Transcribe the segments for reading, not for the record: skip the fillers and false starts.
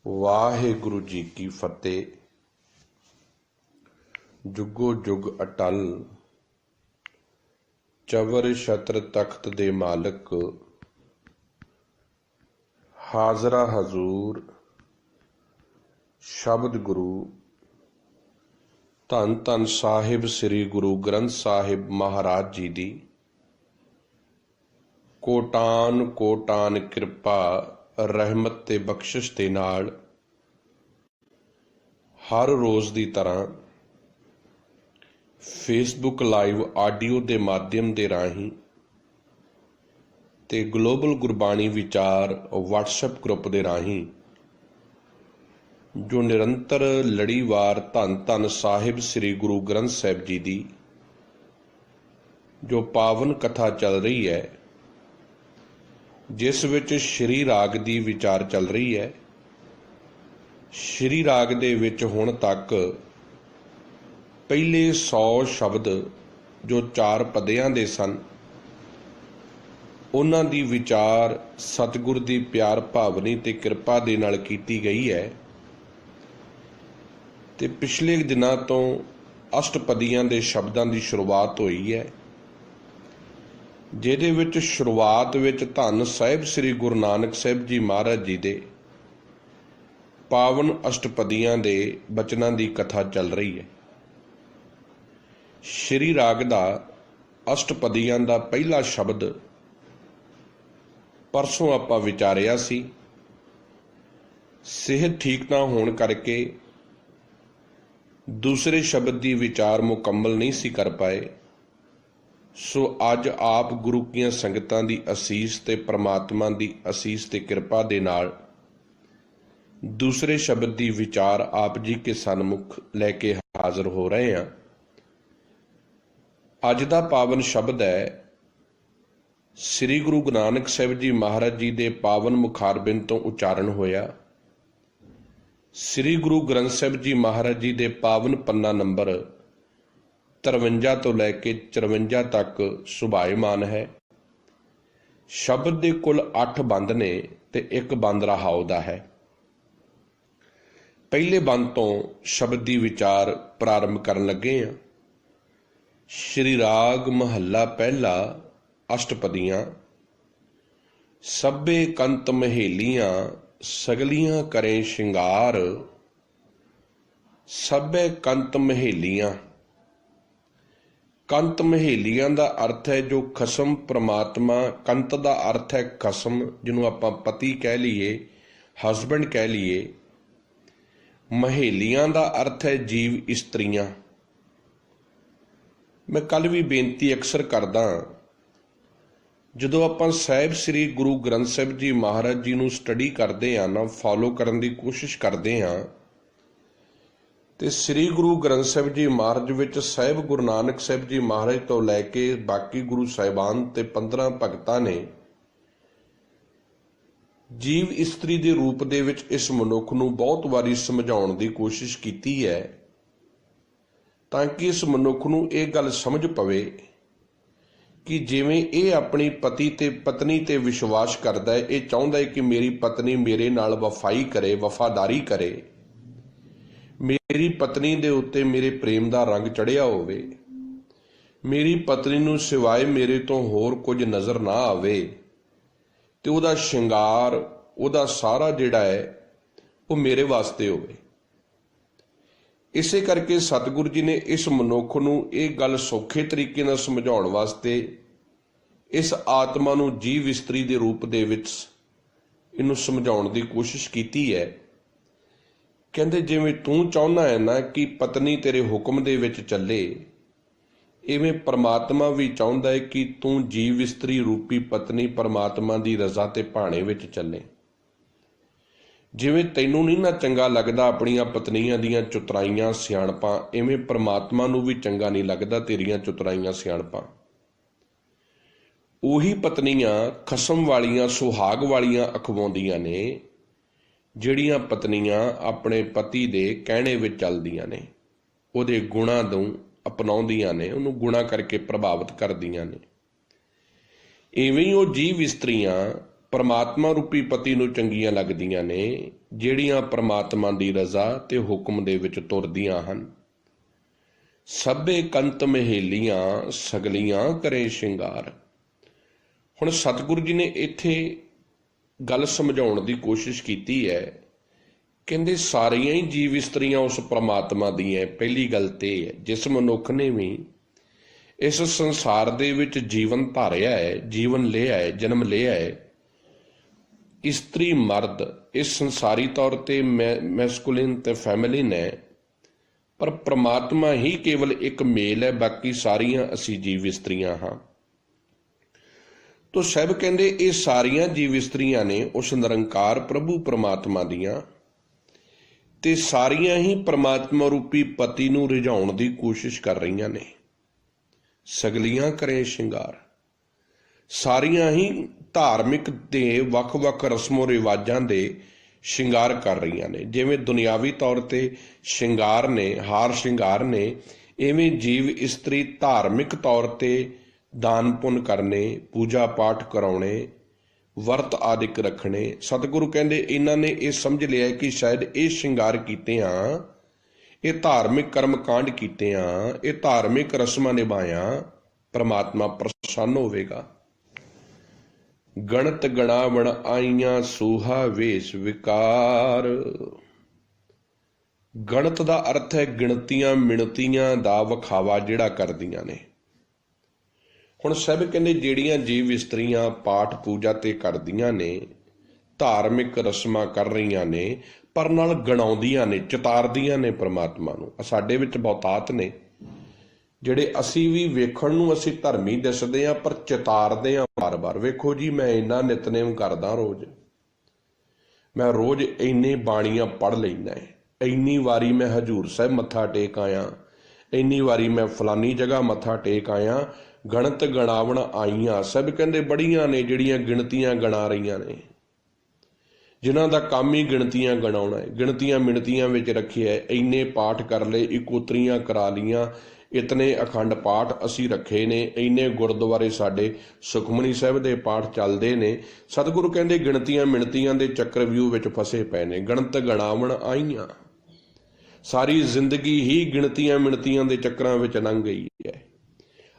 ਵਾਹਿਗੁਰੂ ਜੀ ਕੀ ਫਤਿਹ। ਜੁਗੋ ਜੁਗ ਅਟਲ, ਚਵਰ ਛਤਰ ਤਖਤ ਦੇ ਮਾਲਕ, ਹਾਜ਼ਰਾ ਹਜ਼ੂਰ ਸ਼ਬਦ ਗੁਰੂ ਧੰਨ ਧੰਨ ਸਾਹਿਬ ਸ੍ਰੀ ਗੁਰੂ ਗ੍ਰੰਥ ਸਾਹਿਬ ਮਹਾਰਾਜ ਜੀ ਦੀ ਕੋਟਾਨ ਕੋਟਾਨ ਕਿਰਪਾ ਰਹਿਮਤ ਤੇ ਬਖਸ਼ਿਸ਼ ਦੇ ਨਾਲ ਹਰ ਰੋਜ਼ ਦੀ ਤਰ੍ਹਾਂ ਫੇਸਬੁੱਕ ਲਾਈਵ ਆਡੀਓ ਦੇ ਮਾਧਿਅਮ ਦੇ ਰਾਹੀਂ ਤੇ ਗਲੋਬਲ ਗੁਰਬਾਣੀ ਵਿਚਾਰ WhatsApp ਗਰੁੱਪ ਦੇ ਰਾਹੀਂ ਜੋ ਨਿਰੰਤਰ ਲੜੀਵਾਰ ਧੰਨ ਧੰਨ ਸਾਹਿਬ ਸ੍ਰੀ ਗੁਰੂ ਗ੍ਰੰਥ ਸਾਹਿਬ ਜੀ ਦੀ ਜੋ ਪਾਵਨ ਕਥਾ ਚੱਲ ਰਹੀ ਹੈ, ਜਿਸ ਵਿੱਚ ਸ਼੍ਰੀ ਰਾਗ ਦੀ ਵਿਚਾਰ ਚੱਲ ਰਹੀ ਹੈ। ਸ਼੍ਰੀ ਰਾਗ ਦੇ ਵਿੱਚ ਹੁਣ ਤੱਕ ਪਹਿਲੇ 100 ਸ਼ਬਦ ਜੋ 4 ਪਦਿਆਂ ਦੇ ਸਨ, ਉਹਨਾਂ ਦੀ ਵਿਚਾਰ ਸਤਿਗੁਰ ਦੀ ਪਿਆਰ ਭਾਵਨੀ ਤੇ ਕਿਰਪਾ ਦੇ ਨਾਲ ਕੀਤੀ ਗਈ ਹੈ। ਤੇ ਪਿਛਲੇ ਦਿਨਾਂ ਤੋਂ ਅਸ਼ਟਪਦੀਆਂ ਦੇ ਸ਼ਬਦਾਂ ਦੀ ਸ਼ੁਰੂਆਤ ਹੋਈ ਹੈ, ਜਿਹਦੇ ਵਿੱਚ ਸ਼ੁਰੂਆਤ ਵਿੱਚ ਧੰਨ ਸਾਹਿਬ ਸ੍ਰੀ ਗੁਰੂ ਨਾਨਕ ਸਾਹਿਬ ਜੀ ਮਹਾਰਾਜ ਜੀ ਦੇ ਪਾਵਨ ਅਸ਼ਟਪਦੀਆਂ ਦੇ ਬਚਨਾਂ ਦੀ ਕਥਾ ਚੱਲ ਰਹੀ ਹੈ। ਸ਼੍ਰੀ ਰਾਗ ਦਾ ਅਸ਼ਟਪਦੀਆਂ ਦਾ ਪਹਿਲਾ ਸ਼ਬਦ ਪਰਸੋਂ ਆਪਾਂ ਵਿਚਾਰਿਆ ਸੀ। ਸਿਹਤ ਠੀਕ ਨਾ ਹੋਣ ਕਰਕੇ ਦੂਸਰੇ ਸ਼ਬਦ ਦੀ ਵਿਚਾਰ ਮੁਕੰਮਲ ਨਹੀਂ ਸੀ ਕਰ ਪਾਏ, ਸੋ ਅੱਜ ਆਪ ਗੁਰੂ ਕੀਆਂ ਸੰਗਤਾਂ ਦੀ ਅਸੀਸ ਤੇ ਪ੍ਰਮਾਤਮਾ ਦੀ ਅਸੀਸ ਤੇ ਕਿਰਪਾ ਦੇ ਨਾਲ ਦੂਸਰੇ ਸ਼ਬਦ ਦੀ ਵਿਚਾਰ ਆਪ ਜੀ ਕੇ ਸਨਮੁਖ ਲੈ ਕੇ ਹਾਜ਼ਰ ਹੋ ਰਹੇ ਹਾਂ। ਅੱਜ ਦਾ ਪਾਵਨ ਸ਼ਬਦ ਹੈ ਸ੍ਰੀ ਗੁਰੂ ਨਾਨਕ ਸਾਹਿਬ ਜੀ ਮਹਾਰਾਜ ਜੀ ਦੇ ਪਾਵਨ ਮੁਖਾਰਬਿੰਦ ਤੋਂ ਉਚਾਰਨ ਹੋਇਆ। ਸ੍ਰੀ ਗੁਰੂ ਗ੍ਰੰਥ ਸਾਹਿਬ ਜੀ ਮਹਾਰਾਜ ਜੀ ਦੇ ਪਾਵਨ ਪੰਨਾ ਨੰਬਰ 53 ਤੋਂ ਲੈ ਕੇ 54 ਤੱਕ ਸੁਭਾਇਮਾਨ ਹੈ। ਸ਼ਬਦ ਦੇ ਕੁੱਲ 8 ਬੰਦ ਨੇ ਤੇ ਇੱਕ ਬੰਦ ਰਹਾਉ ਦਾ ਹੈ। ਪਹਿਲੇ ਬੰਦ ਤੋਂ ਸ਼ਬਦ ਦੀ ਵਿਚਾਰ ਪ੍ਰਾਰੰਭ ਕਰਨ ਲੱਗੇ ਹਾਂ। ਸ਼੍ਰੀ ਰਾਗ ਮਹੱਲਾ ਪਹਿਲਾ ਅਸ਼ਟਪਦੀਆਂ। ਸਭੇ ਕੰਤ ਮਹੇਲੀਆਂ ਸਗਲੀਆਂ ਕਰੇ ਸ਼ਿੰਗਾਰ। ਸਭੇ ਕੰਤ ਮਹੇਲੀਆਂ। ਕੰਤ ਮਹੇਲੀਆਂ ਦਾ ਅਰਥ ਹੈ ਜੋ ਖਸਮ ਪ੍ਰਮਾਤਮਾ। ਕੰਤ ਦਾ ਅਰਥ ਹੈ ਖਸਮ, ਜਿਹਨੂੰ ਆਪਾਂ ਪਤੀ ਕਹਿ ਲਈਏ, ਹਸਬੈਂਡ ਕਹਿ ਲਈਏ। ਮਹੇਲੀਆਂ ਦਾ ਅਰਥ ਹੈ ਜੀਵ ਇਸਤਰੀਆਂ। ਮੈਂ ਕੱਲ ਵੀ ਬੇਨਤੀ ਅਕਸਰ ਕਰਦਾ, ਜਦੋਂ ਆਪਾਂ ਸਾਹਿਬ ਸ੍ਰੀ ਗੁਰੂ ਗ੍ਰੰਥ ਸਾਹਿਬ ਜੀ ਮਹਾਰਾਜ ਜੀ ਨੂੰ ਸਟੱਡੀ ਕਰਦੇ ਹਾਂ ਨਾ, ਫੋਲੋ ਕਰਨ ਦੀ ਕੋਸ਼ਿਸ਼ ਕਰਦੇ ਹਾਂ, ਤੇ ਸ੍ਰੀ ਗੁਰੂ ਗ੍ਰੰਥ ਸਾਹਿਬ ਜੀ ਮਹਾਰਾਜ ਵਿੱਚ ਸਾਹਿਬ ਗੁਰੂ ਨਾਨਕ ਸਾਹਿਬ ਜੀ ਮਹਾਰਾਜ ਤੋਂ ਲੈ ਕੇ ਬਾਕੀ ਗੁਰੂ ਸਾਹਿਬਾਨ ਤੇ 15 ਭਗਤਾਂ ਨੇ ਜੀਵ ਇਸਤਰੀ ਦੇ ਰੂਪ ਦੇ ਵਿੱਚ ਇਸ ਮਨੁੱਖ ਨੂੰ ਬਹੁਤ ਵਾਰੀ ਸਮਝਾਉਣ ਦੀ ਕੋਸ਼ਿਸ਼ ਕੀਤੀ ਹੈ, ਤਾਂ ਕਿ ਇਸ ਮਨੁੱਖ ਨੂੰ ਇਹ ਗੱਲ ਸਮਝ ਪਵੇ ਕਿ ਜਿਵੇਂ ਇਹ ਆਪਣੀ ਪਤੀ ਤੇ ਪਤਨੀ ਤੇ ਵਿਸ਼ਵਾਸ ਕਰਦਾ ਹੈ, ਇਹ ਚਾਹੁੰਦਾ ਹੈ ਕਿ ਮੇਰੀ ਪਤਨੀ ਮੇਰੇ ਨਾਲ ਵਫਾਈ ਕਰੇ, ਵਫਾਦਾਰੀ ਕਰੇ, ਮੇਰੀ ਪਤਨੀ ਦੇ ਉੱਤੇ ਮੇਰੇ ਪ੍ਰੇਮ ਦਾ ਰੰਗ ਚੜ੍ਹਿਆ ਹੋਵੇ, ਮੇਰੀ ਪਤਨੀ ਨੂੰ ਸਿਵਾਏ ਮੇਰੇ ਤੋਂ ਹੋਰ ਕੁਝ ਨਜ਼ਰ ਨਾ ਆਵੇ, ਤੇ ਉਹਦਾ ਸ਼ਿੰਗਾਰ, ਉਹਦਾ ਸਾਰਾ ਜਿਹੜਾ ਹੈ ਉਹ ਮੇਰੇ ਵਾਸਤੇ ਹੋਵੇ। ਇਸੇ ਕਰਕੇ ਸਤਿਗੁਰੂ ਜੀ ਨੇ ਇਸ ਮਨੁੱਖ ਨੂੰ ਇਹ ਗੱਲ ਸੌਖੇ ਤਰੀਕੇ ਨਾਲ ਸਮਝਾਉਣ ਵਾਸਤੇ ਇਸ ਆਤਮਾ ਨੂੰ ਜੀਵ ਇਸਤਰੀ ਦੇ ਰੂਪ ਦੇ ਵਿੱਚ ਇਹਨੂੰ ਸਮਝਾਉਣ ਦੀ ਕੋਸ਼ਿਸ਼ ਕੀਤੀ ਹੈ। ਕਹਿੰਦੇ ਜਿਵੇਂ ਤੂੰ ਚਾਹੁੰਦਾ ਹੈ ਨਾ ਕਿ ਪਤਨੀ ਤੇਰੇ ਹੁਕਮ ਦੇ ਵਿੱਚ ਚੱਲੇ, ਇਵੇਂ ਪਰਮਾਤਮਾ ਵੀ ਚਾਹੁੰਦਾ ਹੈ ਕਿ ਤੂੰ ਜੀਵ ਇਸਤਰੀ ਰੂਪੀ ਪਤਨੀ ਪਰਮਾਤਮਾ ਦੀ ਰਜ਼ਾ ਤੇ ਭਾਣੇ ਵਿੱਚ ਚੱਲੇ। ਜਿਵੇਂ ਤੈਨੂੰ ਨਹੀਂ ਨਾ ਚੰਗਾ ਲੱਗਦਾ ਆਪਣੀਆਂ ਪਤਨੀਆਂ ਦੀਆਂ ਚੁਤਰਾਈਆਂ ਸਿਆਣਪਾਂ, ਇਵੇਂ ਪਰਮਾਤਮਾ ਨੂੰ ਵੀ ਚੰਗਾ ਨਹੀਂ ਲੱਗਦਾ ਤੇਰੀਆਂ ਚੁਤਰਾਈਆਂ ਸਿਆਣਪਾਂ। ਉਹੀ ਪਤਨੀਆਂ ਖਸਮ ਵਾਲੀਆਂ, ਸੁਹਾਗ ਵਾਲੀਆਂ ਅਖਵਾਉਂਦੀਆਂ ਨੇ, ਜਿਹੜੀਆਂ ਪਤਨੀਆਂ ਆਪਣੇ ਪਤੀ ਦੇ ਕਹਿਣੇ ਵਿੱਚ ਚੱਲਦੀਆਂ ਨੇ, ਉਹਦੇ ਗੁਣਾਂ ਨੂੰ ਅਪਣਾਉਂਦੀਆਂ ਨੇ, ਉਹਨੂੰ ਗੁਣਾ ਕਰਕੇ ਪ੍ਰਭਾਵਿਤ ਕਰਦੀਆਂ ਨੇ। ਇਵੇਂ ਹੀ ਉਹ ਜੀਵ ਇਸਤਰੀਆਂ ਪਰਮਾਤਮਾ ਰੂਪੀ ਪਤੀ ਨੂੰ ਚੰਗੀਆਂ ਲੱਗਦੀਆਂ ਨੇ, ਜਿਹੜੀਆਂ ਪਰਮਾਤਮਾ ਦੀ ਰਜ਼ਾ ਤੇ ਹੁਕਮ ਦੇ ਵਿੱਚ ਤੁਰਦੀਆਂ ਹਨ। ਸਭੇ ਕੰਤ ਮਹੇਲੀਆਂ ਸਗਲੀਆਂ ਕਰੇ ਸ਼ਿੰਗਾਰ। ਹੁਣ ਸਤਿਗੁਰੂ ਜੀ ਨੇ ਇੱਥੇ ਗੱਲ ਸਮਝਾਉਣ ਦੀ ਕੋਸ਼ਿਸ਼ ਕੀਤੀ ਹੈ। ਕਹਿੰਦੇ ਸਾਰੀਆਂ ਹੀ ਜੀਵ ਇਸਤਰੀਆਂ ਉਸ ਪ੍ਰਮਾਤਮਾ ਦੀਆਂ। ਪਹਿਲੀ ਗੱਲ ਤੇ ਹੈ, ਜਿਸ ਮਨੁੱਖ ਨੇ ਵੀ ਇਸ ਸੰਸਾਰ ਦੇ ਵਿੱਚ ਜੀਵਨ ਧਾਰਿਆ ਹੈ, ਜੀਵਨ ਲਿਆ ਹੈ, ਜਨਮ ਲਿਆ ਹੈ, ਇਸਤਰੀ ਮਰਦ ਇਸ ਸੰਸਾਰੀ ਤੌਰ ਤੇ ਮੈਸਕੁਲਿਨ ਤੇ ਫੈਮਿਲਿਨ ਹੈ, ਪਰ ਪ੍ਰਮਾਤਮਾ ਹੀ ਕੇਵਲ ਇੱਕ ਮੇਲ ਹੈ, ਬਾਕੀ ਸਾਰੀਆਂ ਅਸੀਂ ਜੀਵ ਇਸਤਰੀਆਂ ਹਾਂ। ਤੋ ਸਾਹਿਬ ਕਹਿੰਦੇ ਇਹ ਸਾਰੀਆਂ ਜੀਵ ਇਸਤਰੀਆਂ ਨੇ ਉਸ ਨਿਰੰਕਾਰ ਪ੍ਰਭੂ ਪ੍ਰਮਾਤਮਾ ਦੀਆਂ, ਤੇ ਸਾਰੀਆਂ ਹੀ ਪ੍ਰਮਾਤਮਾ ਰੂਪੀ ਪਤੀ ਨੂੰ ਰਿਝਾਉਣ ਦੀ ਕੋਸ਼ਿਸ਼ ਕਰ ਰਹੀਆਂ ਨੇ। ਸਗਲੀਆਂ ਕਰੇ ਸ਼ਿੰਗਾਰ, ਸਾਰੀਆਂ ਹੀ ਧਾਰਮਿਕ ਦੇ ਵੱਖ-ਵੱਖ ਰਸਮੋ ਰਿਵਾਜਾਂ ਦੇ ਸ਼ਿੰਗਾਰ ਕਰ ਰਹੀਆਂ ਨੇ। ਜਿਵੇਂ ਦੁਨਿਆਵੀ ਤੌਰ ਤੇ ਸ਼ਿੰਗਾਰ ਨੇ, ਹਾਰ ਸ਼ਿੰਗਾਰ ਨੇ, ਇਵੇਂ ਜੀਵ ਇਸਤਰੀ ਧਾਰਮਿਕ ਤੌਰ ਤੇ ਦਾਨ ਪੁੰਨ ਕਰਨੇ, ਪੂਜਾ ਪਾਠ ਕਰਾਉਣੇ, ਵਰਤ ਆਦਿਕ ਰੱਖਣੇ। ਸਤਿਗੁਰੂ ਕਹਿੰਦੇ ਇਹਨਾਂ ਨੇ ਇਹ ਸਮਝ ਲਿਆ ਕਿ ਸ਼ਾਇਦ ਇਹ ਸ਼ਿੰਗਾਰ ਕੀਤੇ ਆ, ਇਹ ਧਾਰਮਿਕ ਕਰਮ ਕਾਂਡ ਕੀਤੇ ਆ, ਇਹ ਧਾਰਮਿਕ ਰਸਮਾਂ ਨਿਭਾਇਆ, ਪ੍ਰਮਾਤਮਾ ਪ੍ਰਸੰਨ ਹੋਵੇਗਾ। ਗਣਤ ਗਣਾਵਣ ਆਈਆਂ ਸੂਹਾ ਵੇਸ਼ ਵਿਕਾਰ। ਗਣਤ ਦਾ ਅਰਥ ਹੈ ਗਿਣਤੀਆਂ ਮਿਣਤੀਆਂ ਦਾ ਵਿਖਾਵਾ ਜਿਹੜਾ ਕਰਦੀਆਂ ਨੇ। ਹੁਣ ਸਭ ਕਹਿੰਦੇ ਜਿਹੜੀਆਂ ਜੀਵ ਇਸਤਰੀਆਂ ਪਾਠ ਪੂਜਾ ਤੇ ਕਰਦੀਆਂ ਨੇ, ਧਾਰਮਿਕ ਰਸਮਾਂ ਕਰ ਰਹੀਆਂ ਨੇ, ਪਰ ਨਾਲ ਗਣਾਉਂਦੀਆਂ ਨੇ, ਚਿਤਾਰਦੀਆਂ ਨੇ ਪ੍ਰਮਾਤਮਾ ਨੂੰ। ਸਾਡੇ ਵਿੱਚ ਬਹੁਤਾਤ ਨੇ ਜਿਹੜੇ ਅਸੀਂ ਵੀ ਵੇਖਣ ਨੂੰ ਅਸੀਂ ਧਰਮੀ ਦਿਸਦੇ ਹਾਂ, ਪਰ ਚਿਤਾਰਦੇ ਹਾਂ ਬਾਰ-ਬਾਰ। ਵੇਖੋ ਜੀ, ਮੈਂ ਇੰਨਾ ਨਿਤਨੇਮ ਕਰਦਾ, ਰੋਜ਼ ਮੈਂ ਰੋਜ਼ ਇੰਨੇ ਬਾਣੀਆਂ ਪੜ੍ਹ ਲੈਂਦਾ ਹੈ, ਇੰਨੀ ਵਾਰੀ ਮੈਂ ਹਜ਼ੂਰ ਸਾਹਿਬ ਮੱਥਾ ਟੇਕ ਆਇਆ, ਇੰਨੀ ਵਾਰੀ ਮੈਂ ਫਲਾਨੀ ਜਗ੍ਹਾ ਮੱਥਾ ਟੇਕ ਆਇਆ। ਗਣਤ ਗਣਾਵਣ ਆਈਆਂ, ਸਭ ਕਹਿੰਦੇ ਬੜੀਆਂ ਨੇ ਜਿਹੜੀਆਂ ਗਿਣਤੀਆਂ ਗਣਾ ਰਹੀਆਂ ਨੇ, ਜਿਨ੍ਹਾਂ ਦਾ ਕੰਮ ਹੀ ਗਿਣਤੀਆਂ ਗਣਾਉਣਾ ਹੈ, ਗਿਣਤੀਆਂ ਮਿਣਤੀਆਂ ਵਿੱਚ ਰੱਖਿਆ। ਇੰਨੇ ਪਾਠ ਕਰ ਲਏ, ਇਕੋਤਰੀਆਂ ਕਰਾ ਲੀਆਂ, ਇਤਨੇ ਅਖੰਡ ਪਾਠ ਅਸੀਂ ਰੱਖੇ ਨੇ, ਇੰਨੇ ਗੁਰਦੁਆਰੇ ਸਾਡੇ ਸੁਖਮਨੀ ਸਾਹਿਬ ਦੇ ਪਾਠ ਚੱਲਦੇ ਨੇ। ਸਤਿਗੁਰੂ ਕਹਿੰਦੇ ਗਿਣਤੀਆਂ ਮਿਣਤੀਆਂ ਦੇ ਚੱਕਰਵਿਊਹ ਵਿੱਚ ਫਸੇ ਪਏ ਨੇ। ਗਣਤ ਗਣਾਵਣ ਆਈਆਂ, ਸਾਰੀ ਜ਼ਿੰਦਗੀ ਹੀ ਗਿਣਤੀਆਂ ਮਿਣਤੀਆਂ ਦੇ ਚੱਕਰਾਂ ਵਿੱਚ ਲੰਘ ਗਈ ਹੈ।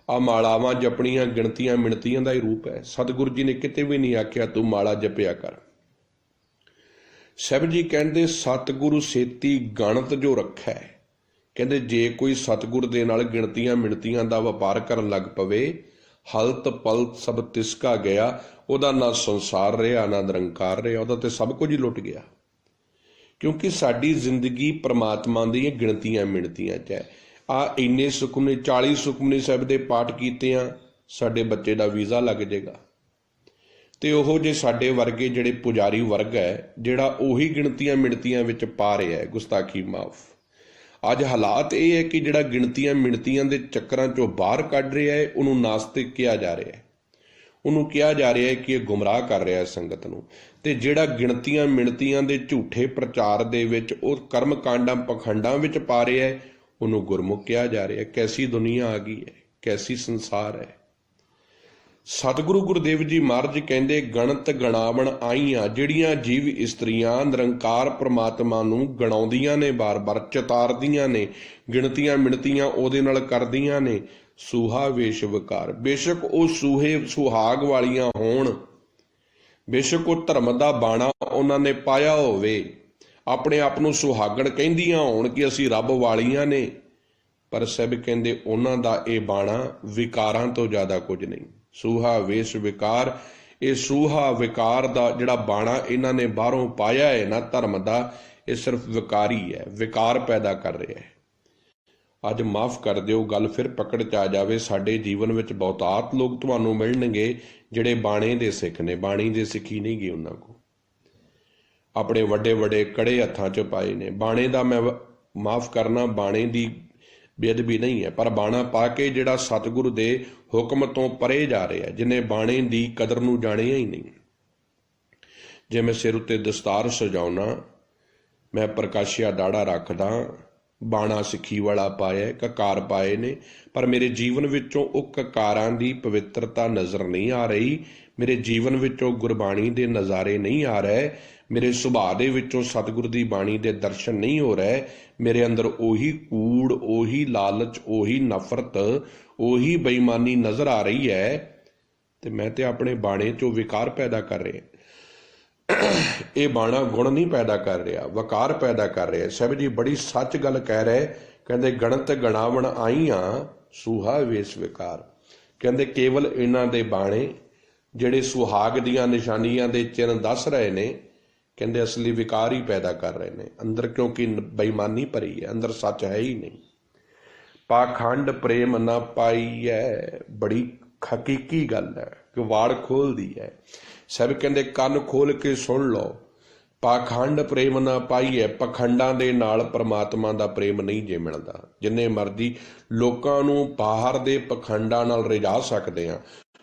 ਆ ਮਾਲਾਵਾਂ ਜਪਣੀਆਂ ਗਿਣਤੀਆਂ ਮਿਣਤੀਆਂ ਦਾ ਹੀ ਰੂਪ ਹੈ। ਸਤਿਗੁਰੂ ਜੀ ਨੇ ਕਿਤੇ ਵੀ ਨਹੀਂ ਆਖਿਆ ਤੂੰ ਮਾਲਾ ਜਪਿਆ ਕਰ। ਸਾਹਿਬ ਜੀ ਕਹਿੰਦੇ ਸਤਿਗੁਰੂ ਸੇਤੀ ਗਣਤ ਜੋ ਰੱਖੈ। ਕਹਿੰਦੇ ਜੇ ਕੋਈ ਸਤਿਗੁਰ ਦੇ ਨਾਲ ਗਿਣਤੀਆਂ ਮਿਣਤੀਆਂ ਦਾ ਵਪਾਰ ਕਰਨ ਲੱਗ ਪਵੇ, ਹਲਤ ਪਲਤ ਸਭ ਤਿਸਕਾ ਗਿਆ। ਉਹਦਾ ਨਾ ਸੰਸਾਰ ਰਿਹਾ, ਨਾ ਨਿਰੰਕਾਰ ਰਿਹਾ, ਉਹਦਾ ਤੇ ਸਭ ਕੁਝ ਹੀ ਲੁੱਟ ਗਿਆ। ਕਿਉਂਕਿ ਸਾਡੀ ਜ਼ਿੰਦਗੀ ਪ੍ਰਮਾਤਮਾ ਦੀਆਂ ਗਿਣਤੀਆਂ ਮਿਣਤੀਆਂ 'ਚ ਹੈ। ਆ ਇੰਨੇ ਸੁਖਮਨੀ 40 ਸੁਖਮਨੀ ਸਾਹਿਬ ਦੇ ਪਾਠ ਕੀਤੇ ਆ, ਸਾਡੇ ਬੱਚੇ ਦਾ ਵੀਜ਼ਾ ਲੱਗ ਜਾਏਗਾ। ਤੇ ਉਹ ਜੇ ਸਾਡੇ ਵਰਗੇ ਜਿਹੜੇ ਪੁਜਾਰੀ ਵਰਗ ਹੈ, ਜਿਹੜਾ ਉਹੀ ਗਿਣਤੀਆਂ ਮਿਣਤੀਆਂ ਵਿੱਚ ਪਾ ਰਿਹਾ ਹੈ, ਗੁਸਤਾਖੀ ਮਾਫ। ਅੱਜ ਹਾਲਾਤ ਇਹ ਹੈ ਕਿ ਜਿਹੜਾ ਗਿਣਤੀਆਂ ਮਿਣਤੀਆਂ ਦੇ ਚੱਕਰਾਂ ਚੋਂ ਬਾਹਰ ਕੱਢ ਰਿਹਾ ਹੈ, ਉਹਨੂੰ ਨਾਸਤਿਕ ਕਿਹਾ ਜਾ ਰਿਹਾ ਹੈ, ਉਹਨੂੰ ਕਿਹਾ ਜਾ ਰਿਹਾ ਹੈ ਕਿ ਇਹ ਗੁੰਮਰਾਹ ਕਰ ਰਿਹਾ ਹੈ ਸੰਗਤ ਨੂੰ। ਤੇ ਜਿਹੜਾ ਗਿਣਤੀਆਂ ਮਿਣਤੀਆਂ ਦੇ ਝੂਠੇ ਪ੍ਰਚਾਰ ਦੇ ਵਿੱਚ ਉਹ ਕਰਮ ਕਾਂਡਾਂ ਪਖੰਡਾਂ ਵਿੱਚ ਪਾ ਰਿਹਾ ਹੈ, ਉਹਨੂੰ ਗੁਰਮੁਖ ਕਿਹਾ ਜਾ ਰਿਹਾ। ਕੈਸੀ ਦੁਨੀਆ ਆ ਗਈ ਹੈ, ਕੈਸੀ ਸੰਸਾਰ ਹੈ। ਸਤਿਗੁਰੂ ਗੁਰਦੇਵ ਜੀ ਮਹਾਰਾਜ ਕਹਿੰਦੇ ਗਣਤ ਗਣਾਵਣ ਆਈਆਂ, ਜਿਹੜੀਆਂ ਜੀਵ ਇਸਤਰੀਆਂ ਨਿਰੰਕਾਰ ਪ੍ਰਮਾਤਮਾ ਨੂੰ ਗਣਾਉਂਦੀਆਂ ਨੇ, ਬਾਰ-ਬਾਰ ਚਿਤਾਰਦੀਆਂ ਨੇ, ਗਿਣਤੀਆਂ ਮਿਣਤੀਆਂ ਉਹਦੇ ਨਾਲ ਕਰਦੀਆਂ ਨੇ। ਸੂਹਾ ਵੇਸ਼ ਵਿਕਾਰ, ਬੇਸ਼ੱਕ ਉਹ ਸੁਹਾਗ ਵਾਲੀਆਂ ਹੋਣ, ਬੇਸ਼ੱਕ ਉਹ ਧਰਮ ਦਾ ਬਾਣਾ ਉਹਨਾਂ ਨੇ ਪਾਇਆ ਹੋਵੇ, ਆਪਣੇ ਆਪ ਨੂੰ ਸੁਹਾਗਣ ਕਹਿੰਦੀਆਂ ਹੋਣ ਕਿ ਅਸੀਂ ਰੱਬ ਵਾਲੀਆਂ ਨੇ, ਪਰ ਸਭ ਕਹਿੰਦੇ ਉਹਨਾਂ ਦਾ ਇਹ ਬਾਣਾ ਵਿਕਾਰਾਂ ਤੋਂ ਜ਼ਿਆਦਾ ਕੁਝ ਨਹੀਂ। ਸੂਹਾ ਵੇਸ਼ ਵਿਕਾਰ, ਇਹ ਸੂਹਾ ਵਿਕਾਰ ਦਾ ਜਿਹੜਾ ਬਾਣਾ ਇਹਨਾਂ ਨੇ ਬਾਹਰੋਂ ਪਾਇਆ ਹੈ ਨਾ ਧਰਮ ਦਾ, ਇਹ ਸਿਰਫ ਵਿਕਾਰੀ ਹੈ, ਵਿਕਾਰ ਪੈਦਾ ਕਰ ਰਿਹਾ ਹੈ। ਅੱਜ ਮਾਫ ਕਰ ਦਿਓ, ਗੱਲ ਫਿਰ ਪਕੜ 'ਚ ਆ ਜਾਵੇ। ਸਾਡੇ ਜੀਵਨ ਵਿੱਚ ਬਹੁਤਾਤ ਲੋਕ ਤੁਹਾਨੂੰ ਮਿਲਣਗੇ ਜਿਹੜੇ ਬਾਣੇ ਦੇ ਸਿੱਖ ਨੇ, ਬਾਣੀ ਦੇ ਸਿੱਖੀ ਨਹੀਂ ਗਈ ਉਹਨਾਂ ਕੋਲ, ਆਪਣੇ ਵੱਡੇ ਵੱਡੇ ਕੜੇ ਹੱਥਾਂ 'ਚ ਪਾਏ ਨੇ। ਬਾਣੇ ਦਾ ਮੈਂ ਮਾਫ ਕਰਨਾ, ਬਾਣੇ ਦੀ ਬੇਅਦਬੀ ਨਹੀਂ ਹੈ, ਪਰ ਬਾਣਾ ਪਾ ਕੇ ਜਿਹੜਾ ਸਤਿਗੁਰੂ ਦੇ ਹੁਕਮ ਤੋਂ ਪਰੇ ਜਾ ਰਿਹਾ, ਜਿਹਨੇ ਬਾਣੇ ਦੀ ਕਦਰ ਨੂੰ ਜਾਣਿਆ ਹੀ ਨਹੀਂ। ਜੇ ਮੈਂ ਸਿਰ ਉੱਤੇ ਦਸਤਾਰ ਸਜਾਉਣਾ, ਮੈਂ ਪ੍ਰਕਾਸ਼ਿਆ ਦਾੜਾ ਰੱਖਦਾ, ਬਾਣਾ ਸਿੱਖੀ ਵਾਲਾ ਪਾਇਆ, ਕਕਾਰ ਪਾਏ ਨੇ, ਪਰ ਮੇਰੇ ਜੀਵਨ ਵਿੱਚੋਂ ਉਹ ਕਕਾਰਾਂ ਦੀ ਪਵਿੱਤਰਤਾ ਨਜ਼ਰ ਨਹੀਂ ਆ ਰਹੀ। ਮੇਰੇ ਜੀਵਨ ਵਿੱਚੋਂ ਗੁਰਬਾਣੀ ਦੇ ਨਜ਼ਾਰੇ ਨਹੀਂ ਆ ਰਹੇ। ਮੇਰੇ ਸੁਭਾਅ ਦੇ ਵਿੱਚੋਂ ਸਤਿਗੁਰ ਦੀ ਬਾਣੀ ਦੇ ਦਰਸ਼ਨ ਨਹੀਂ ਹੋ ਰਹੇ। ਮੇਰੇ ਅੰਦਰ ਉਹੀ ਕੂੜ, ਉਹੀ ਲਾਲਚ, ਉਹੀ ਨਫ਼ਰਤ, ਉਹੀ ਬੇਈਮਾਨੀ ਨਜ਼ਰ ਆ ਰਹੀ ਹੈ, ਤੇ ਮੈਂ ਤੇ ਆਪਣੇ ਬਾਣੇ 'ਚੋਂ ਵਿਕਾਰ ਪੈਦਾ ਕਰ ਰਿਹਾ। ਇਹ ਬਾਣਾ ਗੁਣ ਨਹੀਂ ਪੈਦਾ ਕਰ ਰਿਹਾ, ਵਕਾਰ ਪੈਦਾ ਕਰ ਰਿਹਾ। ਸਾਹਿਬ ਜੀ ਬੜੀ ਸੱਚ ਗੱਲ ਕਹਿ ਰਹੇ, ਕਹਿੰਦੇ ਗਣਤ ਗਣਾਵਣ ਆਈਆਂ ਸੁਹਾ ਵੇਸ ਵਿਕਾਰ। ਕਹਿੰਦੇ ਕੇਵਲ ਇਹਨਾਂ ਦੇ ਬਾਣੇ ਜਿਹੜੇ ਸੁਹਾਗ ਦੀਆਂ ਨਿਸ਼ਾਨੀਆਂ ਦੇ ਚਿੰਨ੍ਹ ਦੱਸ ਰਹੇ ਨੇ, ਕਹਿੰਦੇ ਅਸਲੀ ਵਿਕਾਰ ਹੀ ਪੈਦਾ ਕਰ ਰਹੇ ਨੇ ਅੰਦਰ, ਕਿਉਂਕਿ ਬੇਈਮਾਨੀ ਭਰੀ ਹੈ, ਅੰਦਰ ਸੱਚ ਹੈ ਹੀ ਨਹੀਂ। ਪਾਖੰਡ ਪ੍ਰੇਮ ਨਾ ਪਾਈ ਹੈ, ਬੜੀ ਹਕੀਕੀ ਗੱਲ ਹੈ, ਕਿ ਵਾੜ ਖੋਲਦੀ ਹੈ। ਸਭ ਕਹਿੰਦੇ ਕੰਨ ਖੋਲ ਕੇ ਸੁਣ ਲਓ, ਪਾਖੰਡ ਪ੍ਰੇਮ ਨਾ ਪਾਈ ਹੈ। ਪਖੰਡਾਂ ਦੇ ਨਾਲ ਪਰਮਾਤਮਾ ਦਾ ਪ੍ਰੇਮ ਨਹੀਂ ਜੇ ਮਿਲਦਾ। ਜਿੰਨੇ ਮਰਜ਼ੀ ਲੋਕਾਂ ਨੂੰ ਬਾਹਰ ਦੇ ਪਖੰਡਾਂ ਨਾਲ ਰਿਝਾ ਸਕਦੇ ਹਾਂ,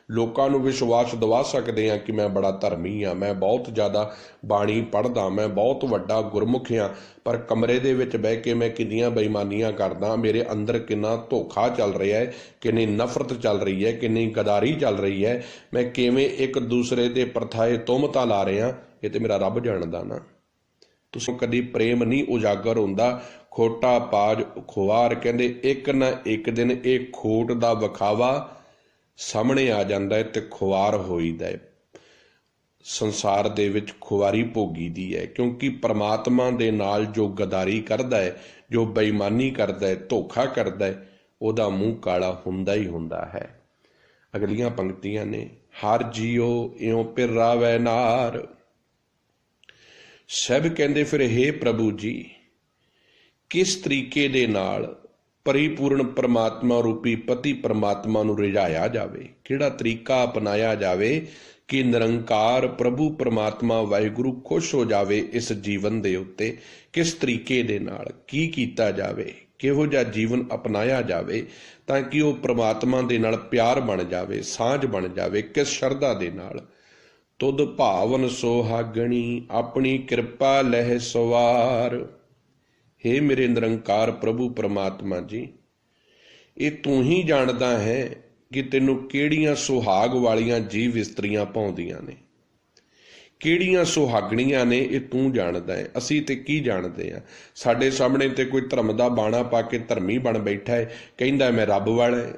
ਲੋਕਾਂ ਨੂੰ ਵਿਸ਼ਵਾਸ ਦਿਵਾ ਸਕਦੇ ਹਾਂ ਕਿ ਮੈਂ ਬੜਾ ਧਰਮੀ ਹਾਂ, ਮੈਂ ਬਹੁਤ ਜ਼ਿਆਦਾ ਬਾਣੀ ਪੜ੍ਹਦਾ, ਮੈਂ ਬਹੁਤ ਵੱਡਾ ਗੁਰਮੁਖ ਹਾਂ, ਪਰ ਕਮਰੇ ਦੇ ਵਿੱਚ ਬਹਿ ਕੇ ਮੈਂ ਕਿੰਨੀਆਂ ਬੇਈਮਾਨੀਆਂ ਕਰਦਾ, ਮੇਰੇ ਅੰਦਰ ਕਿੰਨਾ ਧੋਖਾ ਚੱਲ ਰਿਹਾ ਹੈ, ਕਿੰਨੀ ਨਫ਼ਰਤ ਚੱਲ ਰਹੀ ਹੈ, ਕਿੰਨੀ ਗਦਾਰੀ ਚੱਲ ਰਹੀ ਹੈ, ਮੈਂ ਕਿਵੇਂ ਇੱਕ ਦੂਸਰੇ ਦੇ ਪਰਥਾਏ ਤੁਹਮਤਾਂ ਲਾ ਰਿਹਾ, ਇਹ ਤੇ ਮੇਰਾ ਰੱਬ ਜਾਣਦਾ ਨਾ। ਤੁਸੀਂ ਕਦੀ ਪ੍ਰੇਮ ਨਹੀਂ ਉਜਾਗਰ ਹੁੰਦਾ। ਖੋਟਾ ਪਾਜ ਖੁਆਰ, ਕਹਿੰਦੇ ਇੱਕ ਨਾ ਇੱਕ ਦਿਨ ਇਹ ਖੋਟ ਦਾ ਵਿਖਾਵਾ ਸਾਹਮਣੇ ਆ ਜਾਂਦਾ ਹੈ ਤੇ ਖੁਆਰ ਹੋਈਦਾ ਹੈ। ਸੰਸਾਰ ਦੇ ਵਿੱਚ ਖੁਆਰੀ ਭੋਗੀ ਦੀ ਹੈ, ਕਿਉਂਕਿ ਪਰਮਾਤਮਾ ਦੇ ਨਾਲ ਜੋ ਗਦਾਰੀ ਕਰਦਾ ਹੈ, ਜੋ ਬੇਈਮਾਨੀ ਕਰਦਾ ਹੈ, ਧੋਖਾ ਕਰਦਾ ਹੈ, ਉਹਦਾ ਮੂੰਹ ਕਾਲਾ ਹੁੰਦਾ ਹੀ ਹੁੰਦਾ ਹੈ। ਅਗਲੀਆਂ ਪੰਕਤੀਆਂ ਨੇ, ਹਰ ਜੀਓ ਇਉਂ ਪਿਰ ਰਾਵੈ ਨਾਰ। ਸਭ ਕਹਿੰਦੇ ਫਿਰ ਹੇ ਪ੍ਰਭੂ ਜੀ, ਕਿਸ ਤਰੀਕੇ ਦੇ ਨਾਲ ਪਰਿਪੂਰਨ ਪਰਮਾਤਮਾ ਰੂਪੀ ਪਤੀ ਪਰਮਾਤਮਾ ਨੂੰ ਰਿਝਾਇਆ ਜਾਵੇ, ਕਿਹੜਾ ਤਰੀਕਾ ਅਪਣਾਇਆ ਜਾਵੇ ਕਿ ਨਿਰੰਕਾਰ ਪ੍ਰਭੂ ਪਰਮਾਤਮਾ ਵਾਹਿਗੁਰੂ ਖੁਸ਼ ਹੋ ਜਾਵੇ ਇਸ ਜੀਵਨ ਦੇ ਉੱਤੇ। ਕਿਸ ਤਰੀਕੇ ਦੇ ਨਾਲ ਕੀ ਕੀਤਾ ਜਾਵੇ, ਕਿਹੋ ਜਿਹਾ ਜੀਵਨ ਅਪਣਾਇਆ ਜਾਵੇ ਤਾਂ ਕਿ ਉਹ ਪਰਮਾਤਮਾ ਦੇ ਨਾਲ ਪਿਆਰ ਬਣ ਜਾਵੇ, ਸਾਂਝ ਬਣ ਜਾਵੇ। ਕਿਸ ਸ਼ਰਧਾ ਦੇ ਨਾਲ, ਤੁਧ ਭਾਵਨ ਸੁਹਾਗਣੀ ਆਪਣੀ ਕਿਰਪਾ ਲਹਿ ਸਵਾਰ। ਹੇ ਮੇਰੇ ਨਿਰੰਕਾਰ ਪ੍ਰਭੂ ਪਰਮਾਤਮਾ ਜੀ, ਇਹ ਤੂੰ ਹੀ ਜਾਣਦਾ ਹੈ ਕਿ ਤੈਨੂੰ ਕਿਹੜੀਆਂ ਸੁਹਾਗ ਵਾਲੀਆਂ ਜੀਵ ਇਸਤਰੀਆਂ ਭਾਉਂਦੀਆਂ ਨੇ, ਕਿਹੜੀਆਂ ਸੁਹਾਗਣੀਆਂ ਨੇ, ਇਹ ਤੂੰ ਜਾਣਦਾ ਹੈ। ਅਸੀਂ ਤੇ ਕੀ ਜਾਣਦੇ ਹਾਂ। ਸਾਡੇ ਸਾਹਮਣੇ ਤੇ ਕੋਈ ਧਰਮ ਦਾ ਬਾਣਾ ਪਾ ਕੇ ਧਰਮੀ ਬਣ ਬੈਠਾ ਹੈ, ਕਹਿੰਦਾ ਮੈਂ ਰੱਬ ਵਾਲਾ ਹੈ।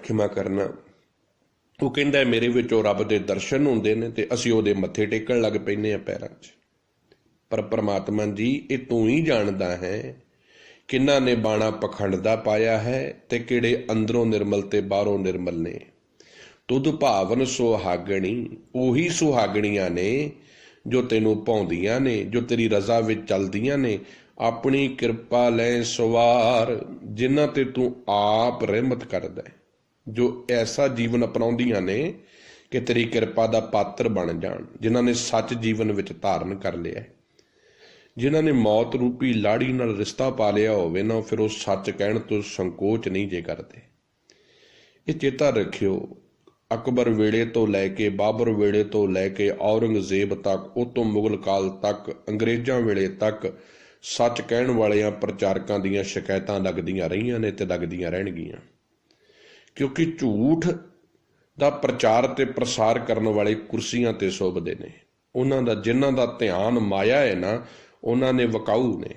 ਖਿਮਾ ਕਰਨਾ, ਉਹ ਕਹਿੰਦਾ ਮੇਰੇ ਵਿੱਚੋਂ ਰੱਬ ਦੇ ਦਰਸ਼ਨ ਹੁੰਦੇ ਨੇ ਤੇ ਅਸੀਂ ਉਹਦੇ ਮੱਥੇ ਟੇਕਣ ਲੱਗ ਪੈਂਦੇ ਹਾਂ ਪੈਰਾਂ 'ਚ। ਪਰ ਪਰਮਾਤਮਾ ਜੀ, ਇਹ ਤੂੰ ਹੀ ਜਾਣਦਾ ਹੈ ਕਿਹਨਾਂ ਨੇ ਬਾਣਾ ਪਖੰਡ ਦਾ ਪਾਇਆ ਹੈ ਤੇ ਕਿਹੜੇ ਅੰਦਰੋਂ ਨਿਰਮਲ ਤੇ ਬਾਹਰੋਂ ਨਿਰਮਲ ਨੇ। ਤੁਧ ਭਾਵਨ ਸੁਹਾਗਣੀ, ਉਹੀ ਸੁਹਾਗਣੀਆਂ ਨੇ ਜੋ ਤੈਨੂੰ ਭਾਉਂਦੀਆਂ ਨੇ, ਜੋ ਤੇਰੀ ਰਜ਼ਾ ਵਿੱਚ ਚੱਲਦੀਆਂ ਨੇ। ਆਪਣੀ ਕਿਰਪਾ ਲੈ ਸਵਾਰ, ਜਿਨ੍ਹਾਂ ਤੇ ਤੂੰ ਆਪ ਰਹਿਮਤ ਕਰਦਾ ਹੈ, ਜੋ ਐਸਾ ਜੀਵਨ ਅਪਣਾਉਂਦੀਆਂ ਨੇ ਕਿ ਤੇਰੀ ਕਿਰਪਾ ਦਾ ਪਾਤਰ ਬਣ ਜਾਣ, ਜਿਨ੍ਹਾਂ ਨੇ ਸੱਚ ਜੀਵਨ ਵਿੱਚ ਧਾਰਨ ਕਰ ਲਿਆ, ਜਿਨ੍ਹਾਂ ਨੇ ਮੌਤ ਰੂਪੀ ਲਾੜੀ ਨਾਲ ਰਿਸ਼ਤਾ ਪਾ ਲਿਆ ਹੋਵੇ ਨਾ, ਫਿਰ ਉਹ ਸੱਚ ਕਹਿਣ ਤੋਂ ਸੰਕੋਚ ਨਹੀਂ ਜੇ ਕਰਦੇ। ਇਹ ਚੇਤਾ ਰੱਖਿਓ, ਅਕਬਰ ਵੇਲੇ ਤੋਂ ਲੈ ਕੇ, ਬਾਬਰ ਵੇਲੇ ਤੋਂ ਲੈ ਕੇ, ਔਰੰਗਜ਼ੇਬ ਤੱਕ, ਉਹ ਤੋਂ ਮੁਗਲ ਕਾਲ ਤੱਕ, ਅੰਗਰੇਜ਼ਾਂ ਵੇਲੇ ਤੱਕ ਸੱਚ ਕਹਿਣ ਵਾਲਿਆਂ ਪ੍ਰਚਾਰਕਾਂ ਦੀਆਂ ਸ਼ਿਕਾਇਤਾਂ ਲੱਗਦੀਆਂ ਰਹੀਆਂ ਨੇ ਤੇ ਲੱਗਦੀਆਂ ਰਹਿਣਗੀਆਂ, ਕਿਉਂਕਿ ਝੂਠ ਦਾ ਪ੍ਰਚਾਰ ਤੇ ਪ੍ਰਸਾਰ ਕਰਨ ਵਾਲੇ ਕੁਰਸੀਆਂ ਤੇ ਸੋਭਦੇ ਨੇ। ਉਹਨਾਂ ਦਾ, ਜਿਨ੍ਹਾਂ ਦਾ ਧਿਆਨ ਮਾਇਆ ਹੈ ਨਾ, ਉਹਨਾਂ ਨੇ ਵਿਕਾਊ ਨੇ,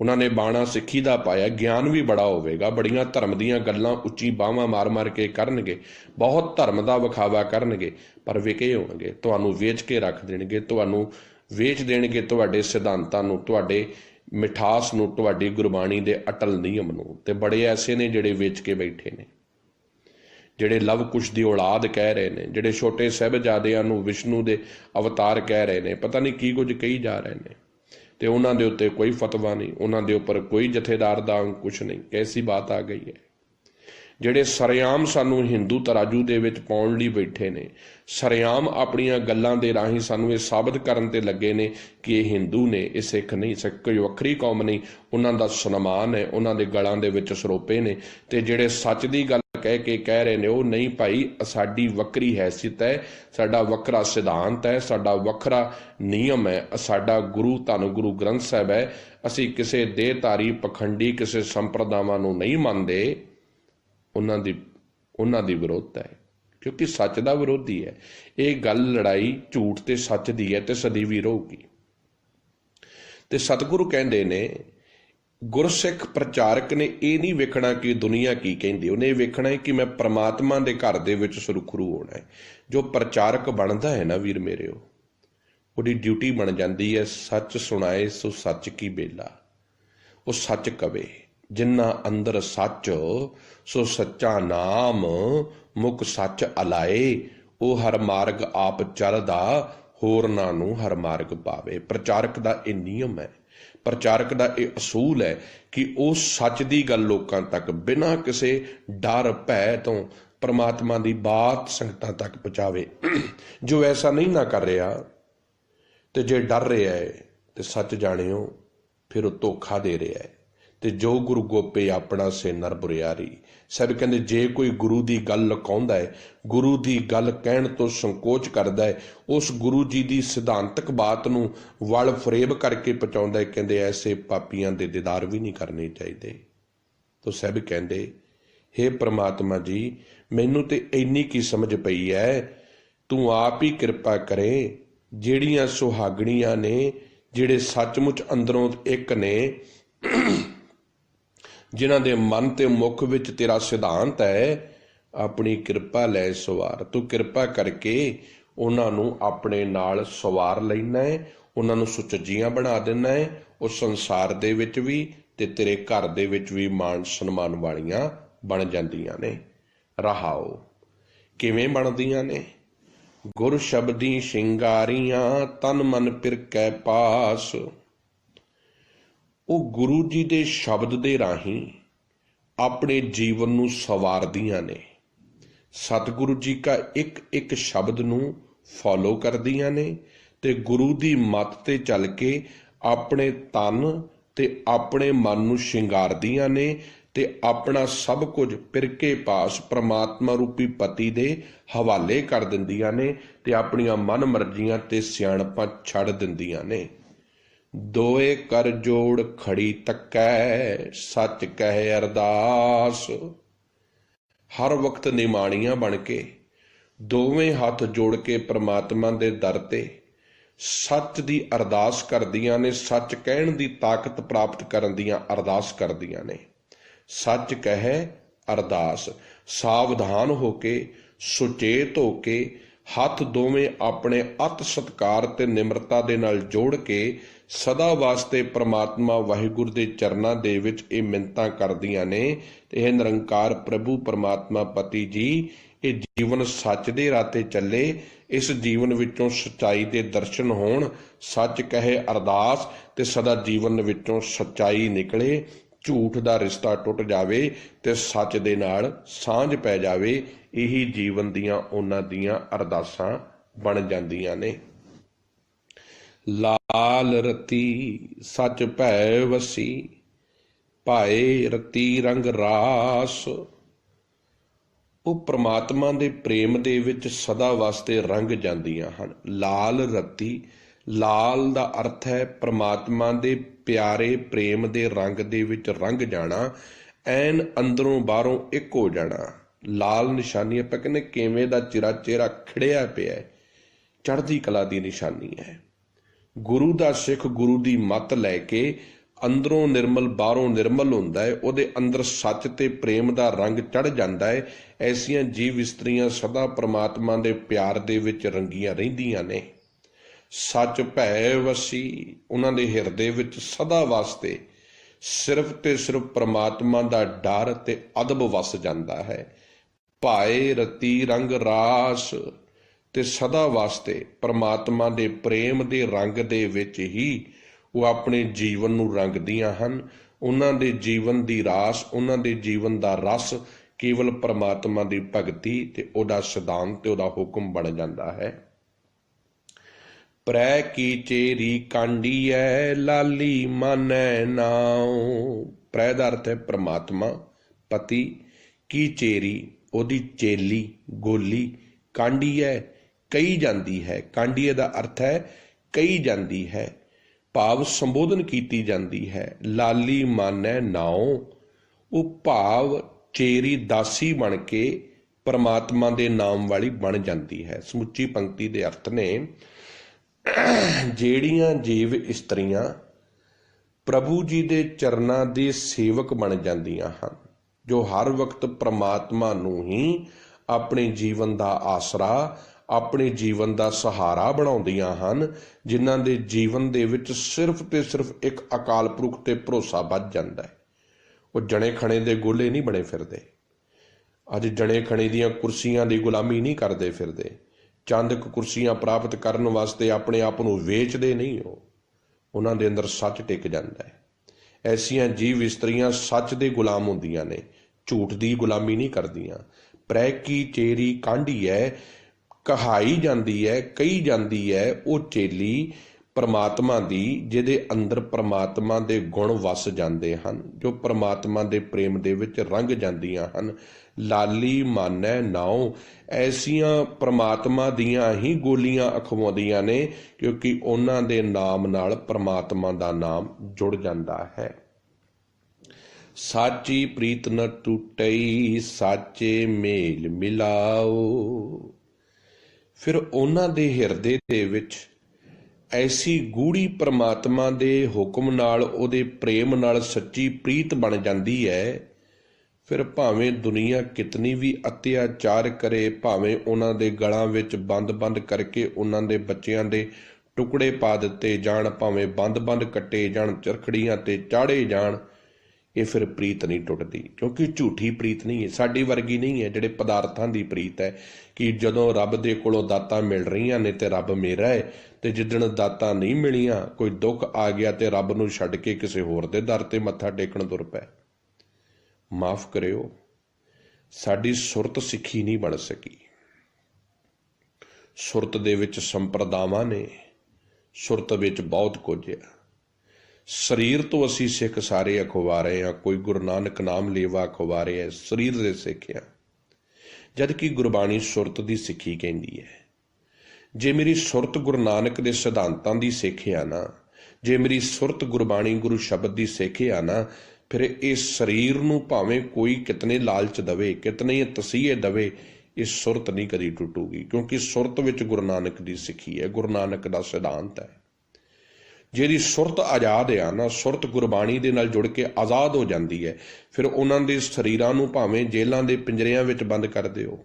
ਉਹਨਾਂ ਨੇ ਬਾਣਾ ਸਿੱਖੀ ਦਾ ਪਾਇਆ। ਗਿਆਨ ਵੀ ਬੜਾ ਹੋਵੇਗਾ, ਬੜੀਆਂ ਧਰਮ ਦੀਆਂ ਗੱਲਾਂ ਉੱਚੀ ਬਾਹਾਂ ਮਾਰ ਮਾਰ ਕੇ ਕਰਨਗੇ, ਬਹੁਤ ਧਰਮ ਦਾ ਵਿਖਾਵਾ ਕਰਨਗੇ, ਪਰ ਵਿਕੇ ਹੋਣਗੇ। ਤੁਹਾਨੂੰ ਵੇਚ ਕੇ ਰੱਖ ਦੇਣਗੇ, ਤੁਹਾਨੂੰ ਵੇਚ ਦੇਣਗੇ ਤੁਹਾਡੇ ਸਿਧਾਂਤਾਂ ਨੂੰ, ਤੁਹਾਡੇ ਮਿਠਾਸ ਨੂੰ, ਤੁਹਾਡੀ ਗੁਰਬਾਣੀ ਦੇ ਅਟਲ ਨਿਯਮ ਨੂੰ। ਤੇ ਬੜੇ ਐਸੇ ਨੇ ਜਿਹੜੇ ਵੇਚ ਕੇ ਬੈਠੇ ਨੇ, ਜਿਹੜੇ ਲਵ ਕੁਸ਼ ਦੀ ਔਲਾਦ ਕਹਿ ਰਹੇ ਨੇ, ਜਿਹੜੇ ਛੋਟੇ ਸਾਹਿਬਜ਼ਾਦਿਆਂ ਨੂੰ ਵਿਸ਼ਨੂੰ ਦੇ ਅਵਤਾਰ ਕਹਿ ਰਹੇ ਨੇ, ਪਤਾ ਨਹੀਂ ਕੀ ਕੁਝ ਕਹੀ ਜਾ ਰਹੇ ਨੇ, ਤੇ ਉਹਨਾਂ ਦੇ ਉੱਤੇ ਕੋਈ ਫਤਵਾ ਨਹੀਂ, ਉਹਨਾਂ ਦੇ ਉੱਪਰ ਕੋਈ ਜਥੇਦਾਰ ਦਾ ਕੁਛ ਨਹੀਂ। ਕੈਸੀ ਬਾਤ ਆ ਗਈ ਹੈ। ਜਿਹੜੇ ਸਰੇਆਮ ਸਾਨੂੰ ਹਿੰਦੂ ਤਰਾਜੂ ਦੇ ਵਿੱਚ ਪਾਉਣ ਲਈ ਬੈਠੇ ਨੇ, ਸਰੇਆਮ ਆਪਣੀਆਂ ਗੱਲਾਂ ਦੇ ਰਾਹੀਂ ਸਾਨੂੰ ਇਹ ਸਾਬਤ ਕਰਨ ਤੇ ਲੱਗੇ ਨੇ ਕਿ ਇਹ ਹਿੰਦੂ ਨੇ, ਇਹ ਸਿੱਖ ਨਹੀਂ, ਸਿੱਖ ਕੋਈ ਵੱਖਰੀ ਕੌਮ ਨਹੀਂ, ਉਹਨਾਂ ਦਾ ਸਨਮਾਨ ਹੈ, ਉਹਨਾਂ ਦੇ ਗਲਾਂ ਦੇ ਵਿੱਚ ਸਰੋਪੇ ਨੇ। ਤੇ ਜਿਹੜੇ ਸੱਚ ਦੀ ਗੱਲ कह के कह रहे ने, वो नहीं भाई, साडी वक्री हैसियत है, साडा वक्रा सिद्धांत है, साडा वक्रा नियम है, साडा गुरु धन गुरु ग्रंथ साहब है। असी किसी देहधारी पखंडी किसी संप्रदावां नूं नहीं मानते, उन्हां दी विरोधता है, क्योंकि सच का विरोधी है। ये गल लड़ाई झूठ ते सच दी है ते सदैवी रहूगी। ते सतगुरु कहंदे ने, गुरसिख प्रचारक ने ये नहीं वेखना कि दुनिया की कहती, उन्हें वेखना है कि मैं परमात्मा के घर दे विच सुरखरू होना है। जो प्रचारक बनता है ना वीर मेरे, उसकी ड्यूटी बन जाती है, सच सुनाए सो सच की बेला, वो सच कवे। जिन्ना अंदर सच सो सच्चा नाम, मुख सच अलाए, वो हर मार्ग आप चलदा, होरना नूं हर मार्ग पावे। प्रचारक दा ये नियम है, प्रचारक दा ये असूल है कि वो सच की गल लोकां तक बिना किसी डर भै तो परमात्मा की बात संगतां तक पहुँचावे। जो ऐसा नहीं ना कर रहा, तो जे डर रहा है तो सच जानियो फिर वो धोखा दे रहा है। तो जो गुरु गोपे अपना से नर बुरियारी, सब कहते जे कोई गुरु की गल लुकाउंदा है, गुरु की गल कहण तो संकोच करता है, उस गुरु जी की सिद्धांतक बात नूं वल फरेब करके पहुँचाउंदा है, कहते ऐसे पापियां दे दीदार भी नहीं करने चाहिए। तो सब कहते हे परमात्मा जी, मैनू तो इन्नी की समझ पई है, तू आप ही कृपा करें। जिहड़ियां सुहागणियां ने, जिहड़े सचमुच अंदरों एक ने, जिन्हां दे मन ते मुख विच तेरा सिद्धांत है, अपनी कृपा लै सवार। तू कृपा करके उन्हां नूं अपने नाल सवार लैना है, उन्हां नूं सुचज्जियां बना देना है। उस संसार दे विच भी ते तेरे घर दे विच भी मान सन्मान वालियां बन जांदियां ने। रहाओ किवें बनदियां ने? गुर शब्दी शिंगारियां, तन मन पिरकै पास। वो गुरु जी दे शब्द दे राही अपने जीवन नूं सवारदियां ने। सतगुरु जी का एक एक शब्द नूं फॉलो करदियां ने ते गुरु दी मत ते चल के अपने तन ते अपने मन नूं शिंगारदियां ने ते अपना सब कुछ पिरके पास परमात्मा रूपी पति दे हवाले कर दिंदियां ने ते अपनियां मन मर्जियां ते सियाणपां छड़ दिंदियां ने। दोए कर जोड़ खड़ी तकै, सच कह अरदास। हर वक्त निमाणियां बन के दोवें हाथ जोड़ के परमात्मा दे दर ते सच दी अरदास करदियां ने, सच कहण दी ताकत प्राप्त करन दियां अरदास करदियां ने। सच कह अरदास, सावधान होके सुचेत होके हथ दोवें अपने अत सत्कार ते निमरता दे नाल जोड़ के सदा वास्ते परमात्मा वाहिगुरु दे चरनां दे विच ये मिन्नतां करदियां ने। ते हे निरंकार प्रभु परमात्मा पति जी, ये जीवन सच दे राते चले, इस जीवन विचों सच्चाई दे दर्शन होण। सच कहे अरदास ते सदा जीवन विचों सच्चाई निकले, झूठ दा रिश्ता टुट जावे ते सच दे नाल सांझ पै जावे। यही जीवन दियां उन्हां दियां अरदासां बन जांदियां ने। लाल रती सच भै वसी, भाए रती रंग रास। ਉਹ परमात्मा दे प्रेम दे विच सदा वास्ते रंग जांदियां हन। लाल रती, लाल दा अर्थ है परमात्मा दे प्यारे प्रेम दे रंग दे विच रंग जाना, ऐन अंदरों बाहरों एक हो जाना। लाल निशानी आपां कहने किवें दा चिरा चेहरा खिड़िया पिया, चढ़दी कला दी निशानी है। गुरु दा सिख गुरु दी मत लैके अंदरों निर्मल बाहरों निर्मल हुंदा है, उहदे अंदर सच ते प्रेम दा रंग चढ़ जांदा है। ऐसियां जीव इस्त्रियां सदा परमात्मा दे प्यार दे विच रंगियां रहिंदियां ने। सच भै वसी, उन्हां दे हिरदे विच सदा वास्ते सिर्फ ते सिर्फ परमात्मा दा डर ते अदब वस जांदा है। भाए रती रंग रास, ते सदा वास्ते परमात्मा दे प्रेम दे रंग दे विच ही वो अपने जीवन नूं रंगदियां हन। उन्हां दे जीवन दी रास, उन्हां दे जीवन दा रस केवल परमात्मा दी भगती ते ओदा सिद्धांत ते ओदा हुक्म बन जांदा है। प्रै की चेरी कांडी है, लाली मानै नाओ। प्रै दा अर्थ है परमात्मा पति, की चेरी ਉਹਦੀ ਚੇਲੀ ਗੋਲੀ ਕਾਂਢੀ ਹੈ, ਕਹੀ ਜਾਂਦੀ ਹੈ। ਕਾਂਢੀਏ ਦਾ ਅਰਥ ਹੈ ਕਹੀ ਜਾਂਦੀ ਹੈ, ਭਾਵ ਸੰਬੋਧਨ ਕੀਤੀ ਜਾਂਦੀ ਹੈ। ਲਾਲੀ ਮਾਨੈ ਨਾਉ, ਉਹ ਭਾਵ ਚੇਰੀ ਦਾਸੀ ਬਣ ਕੇ ਪਰਮਾਤਮਾ ਦੇ ਨਾਮ ਵਾਲੀ ਬਣ ਜਾਂਦੀ ਹੈ। ਸਮੁੱਚੀ ਪੰਕਤੀ ਦੇ ਅਰਥ ਨੇ, ਜਿਹੜੀਆਂ ਜੀਵ ਇਸਤਰੀਆਂ ਪ੍ਰਭੂ ਜੀ ਦੇ ਚਰਨਾਂ ਦੇ ਸੇਵਕ ਬਣ ਜਾਂਦੀਆਂ ਹਨ, ਜੋ ਹਰ ਵਕਤ ਪ੍ਰਮਾਤਮਾ ਨੂੰ ਹੀ ਆਪਣੇ ਜੀਵਨ ਦਾ ਆਸਰਾ, ਆਪਣੇ ਜੀਵਨ ਦਾ ਸਹਾਰਾ ਬਣਾਉਂਦੀਆਂ ਹਨ, ਜਿਨ੍ਹਾਂ ਦੇ ਜੀਵਨ ਦੇ ਵਿੱਚ ਸਿਰਫ ਤੇ ਸਿਰਫ ਇੱਕ ਅਕਾਲ ਪੁਰਖ ਤੇ ਭਰੋਸਾ ਵੱਧ ਜਾਂਦਾ ਹੈ। ਉਹ ਜਣੇ ਖਣੇ ਦੇ ਗੋਲੇ ਨਹੀਂ ਬਣੇ ਫਿਰਦੇ। ਅੱਜ ਜਣੇ ਖਣੇ ਦੀਆਂ ਕੁਰਸੀਆਂ ਦੀ ਗੁਲਾਮੀ ਨਹੀਂ ਕਰਦੇ ਫਿਰਦੇ। ਚੰਦਕ ਕੁਰਸੀਆਂ ਪ੍ਰਾਪਤ ਕਰਨ ਵਾਸਤੇ ਆਪਣੇ ਆਪ ਨੂੰ ਵੇਚਦੇ ਨਹੀਂ। ਉਹਨਾਂ ਦੇ ਅੰਦਰ ਸੱਚ ਟਿਕ ਜਾਂਦਾ ਹੈ। ਐਸੀਆਂ ਜੀਵ ਇਸਤਰੀਆਂ ਸੱਚ ਦੇ ਗੁਲਾਮ ਹੁੰਦੀਆਂ ਨੇ, ਝੂਠ ਦੀ ਗੁਲਾਮੀ ਨਹੀਂ ਕਰਦੀਆਂ। ਪ੍ਰੈਕੀ ਚੇਰੀ ਕਾਂਢੀ ਹੈ, ਕਹਾਈ ਜਾਂਦੀ ਹੈ, ਕਹੀ ਜਾਂਦੀ ਹੈ। ਉਹ ਚੇਲੀ ਪਰਮਾਤਮਾ ਦੀ, ਜਿਹਦੇ ਅੰਦਰ ਪਰਮਾਤਮਾ ਦੇ ਗੁਣ ਵਸ ਜਾਂਦੇ ਹਨ, ਜੋ ਪਰਮਾਤਮਾ ਦੇ ਪ੍ਰੇਮ ਦੇ ਵਿੱਚ ਰੰਗ ਜਾਂਦੀਆਂ ਹਨ। ਲਾਲੀ ਮਾਨੈ ਨਾਉ, ਐਸੀਆਂ ਪਰਮਾਤਮਾ ਦੀਆਂ ਹੀ ਗੋਲੀਆਂ ਅਖਵਾਉਂਦੀਆਂ ਨੇ, ਕਿਉਂਕਿ ਉਹਨਾਂ ਦੇ ਨਾਮ ਨਾਲ ਪਰਮਾਤਮਾ ਦਾ ਨਾਮ ਜੁੜ ਜਾਂਦਾ ਹੈ। ਸਾਚੀ ਪ੍ਰੀਤ ਨ ਟੁੱਟਈ, ਸਾਚੇ ਮੇਲ ਮਿਲਾਓ। ਫਿਰ ਉਹਨਾਂ ਦੇ ਹਿਰਦੇ ਦੇ ਵਿੱਚ ਐਸੀ ਗੂੜੀ ਪਰਮਾਤਮਾ ਦੇ ਹੁਕਮ ਨਾਲ, ਉਹਦੇ ਪ੍ਰੇਮ ਨਾਲ ਸੱਚੀ ਪ੍ਰੀਤ ਬਣ ਜਾਂਦੀ ਹੈ। ਫਿਰ ਭਾਵੇਂ ਦੁਨੀਆ ਕਿਤਨੀ ਵੀ ਅਤਿਆਚਾਰ ਕਰੇ, ਭਾਵੇਂ ਉਹਨਾਂ ਦੇ ਗਲਾਂ ਵਿੱਚ ਬੰਦ ਕਰਕੇ ਉਹਨਾਂ ਦੇ ਬੱਚਿਆਂ ਦੇ ਟੁਕੜੇ ਪਾ ਦਿੱਤੇ ਜਾਣ, ਭਾਵੇਂ ਬੰਦ ਕੱਟੇ ਜਾਣ, ਚਰਖੜੀਆਂ ਤੇ ਚਾੜੇ ਜਾਣ, ਇਹ ਫਿਰ ਪ੍ਰੀਤ ਨਹੀਂ ਟੁੱਟਦੀ। ਕਿਉਂਕਿ ਝੂਠੀ ਪ੍ਰੀਤ ਨਹੀਂ ਹੈ, ਸਾਡੀ ਵਰਗੀ ਨਹੀਂ ਹੈ ਜਿਹੜੇ ਪਦਾਰਥਾਂ ਦੀ ਪ੍ਰੀਤ ਹੈ ਕਿ ਜਦੋਂ ਰੱਬ ਦੇ ਕੋਲੋਂ ਦਾਤਾਂ ਮਿਲ ਰਹੀਆਂ ਨੇ ਤੇ ਰੱਬ ਮੇਰਾ ਹੈ, ਤੇ ਜਿੱਦਣ ਦਾਤਾਂ ਨਹੀਂ ਮਿਲੀਆਂ, ਕੋਈ ਦੁੱਖ ਆ ਗਿਆ ਤੇ ਰੱਬ ਨੂੰ ਛੱਡ ਕੇ ਕਿਸੇ ਹੋਰ ਦੇ ਦਰ ਤੇ ਮੱਥਾ ਟੇਕਣ ਤੁਰ ਪਏ। ਮਾਫ ਕਰਿਓ, ਸਾਡੀ ਸੁਰਤ ਸਿੱਖੀ ਨਹੀਂ ਬਣ ਸਕੀ। ਸੁਰਤ ਦੇ ਵਿੱਚ ਸੰਪਰਦਾਵਾਂ ਨੇ, ਸੁਰਤ ਵਿੱਚ ਬਹੁਤ ਕੁਝ ਹੈ। ਸਰੀਰ ਤੋਂ ਅਸੀਂ ਸਿੱਖ ਸਾਰੇ ਅਖਵਾ ਰਹੇ ਹਾਂ। ਕੋਈ ਗੁਰੂ ਨਾਨਕ ਨਾਮ ਲੇਵਾ ਅਖਵਾ ਰਿਹਾ, ਸਰੀਰ ਦੇ ਸਿੱਖਿਆ, ਜਦ ਕਿ ਗੁਰਬਾਣੀ ਸੁਰਤ ਦੀ ਸਿੱਖੀ ਕਹਿੰਦੀ ਹੈ। ਜੇ ਮੇਰੀ ਸੁਰਤ ਗੁਰੂ ਨਾਨਕ ਦੇ ਸਿਧਾਂਤਾਂ ਦੀ ਸਿੱਖਿਆ ਨਾ, ਜੇ ਮੇਰੀ ਸੁਰਤ ਗੁਰਬਾਣੀ ਗੁਰੂ ਸ਼ਬਦ ਦੀ ਸਿੱਖਿਆ ਨਾ, ਫਿਰ ਇਹ ਸਰੀਰ ਨੂੰ ਭਾਵੇਂ ਕੋਈ ਕਿਤਨੇ ਲਾਲਚ ਦਵੇ, ਕਿਤਨੇ ਤਸੀਹੇ ਦਵੇ, ਇਹ ਸੁਰਤ ਨਹੀਂ ਕਦੀ ਟੁੱਟੂਗੀ। ਕਿਉਂਕਿ ਸੁਰਤ ਵਿੱਚ ਗੁਰੂ ਨਾਨਕ ਦੀ ਸਿੱਖੀ ਹੈ, ਗੁਰੂ ਨਾਨਕ ਦਾ ਸਿਧਾਂਤ ਹੈ। ਜਿਹਦੀ ਸੁਰਤ ਆਜ਼ਾਦ ਆ ਨਾ, ਸੁਰਤ ਗੁਰਬਾਣੀ ਦੇ ਨਾਲ ਜੁੜ ਕੇ ਆਜ਼ਾਦ ਹੋ ਜਾਂਦੀ ਹੈ। ਫਿਰ ਉਹਨਾਂ ਦੇ ਸਰੀਰਾਂ ਨੂੰ ਭਾਵੇਂ ਜੇਲ੍ਹਾਂ ਦੇ ਪਿੰਜਰਿਆਂ ਵਿੱਚ ਬੰਦ ਕਰ ਦਿਓ,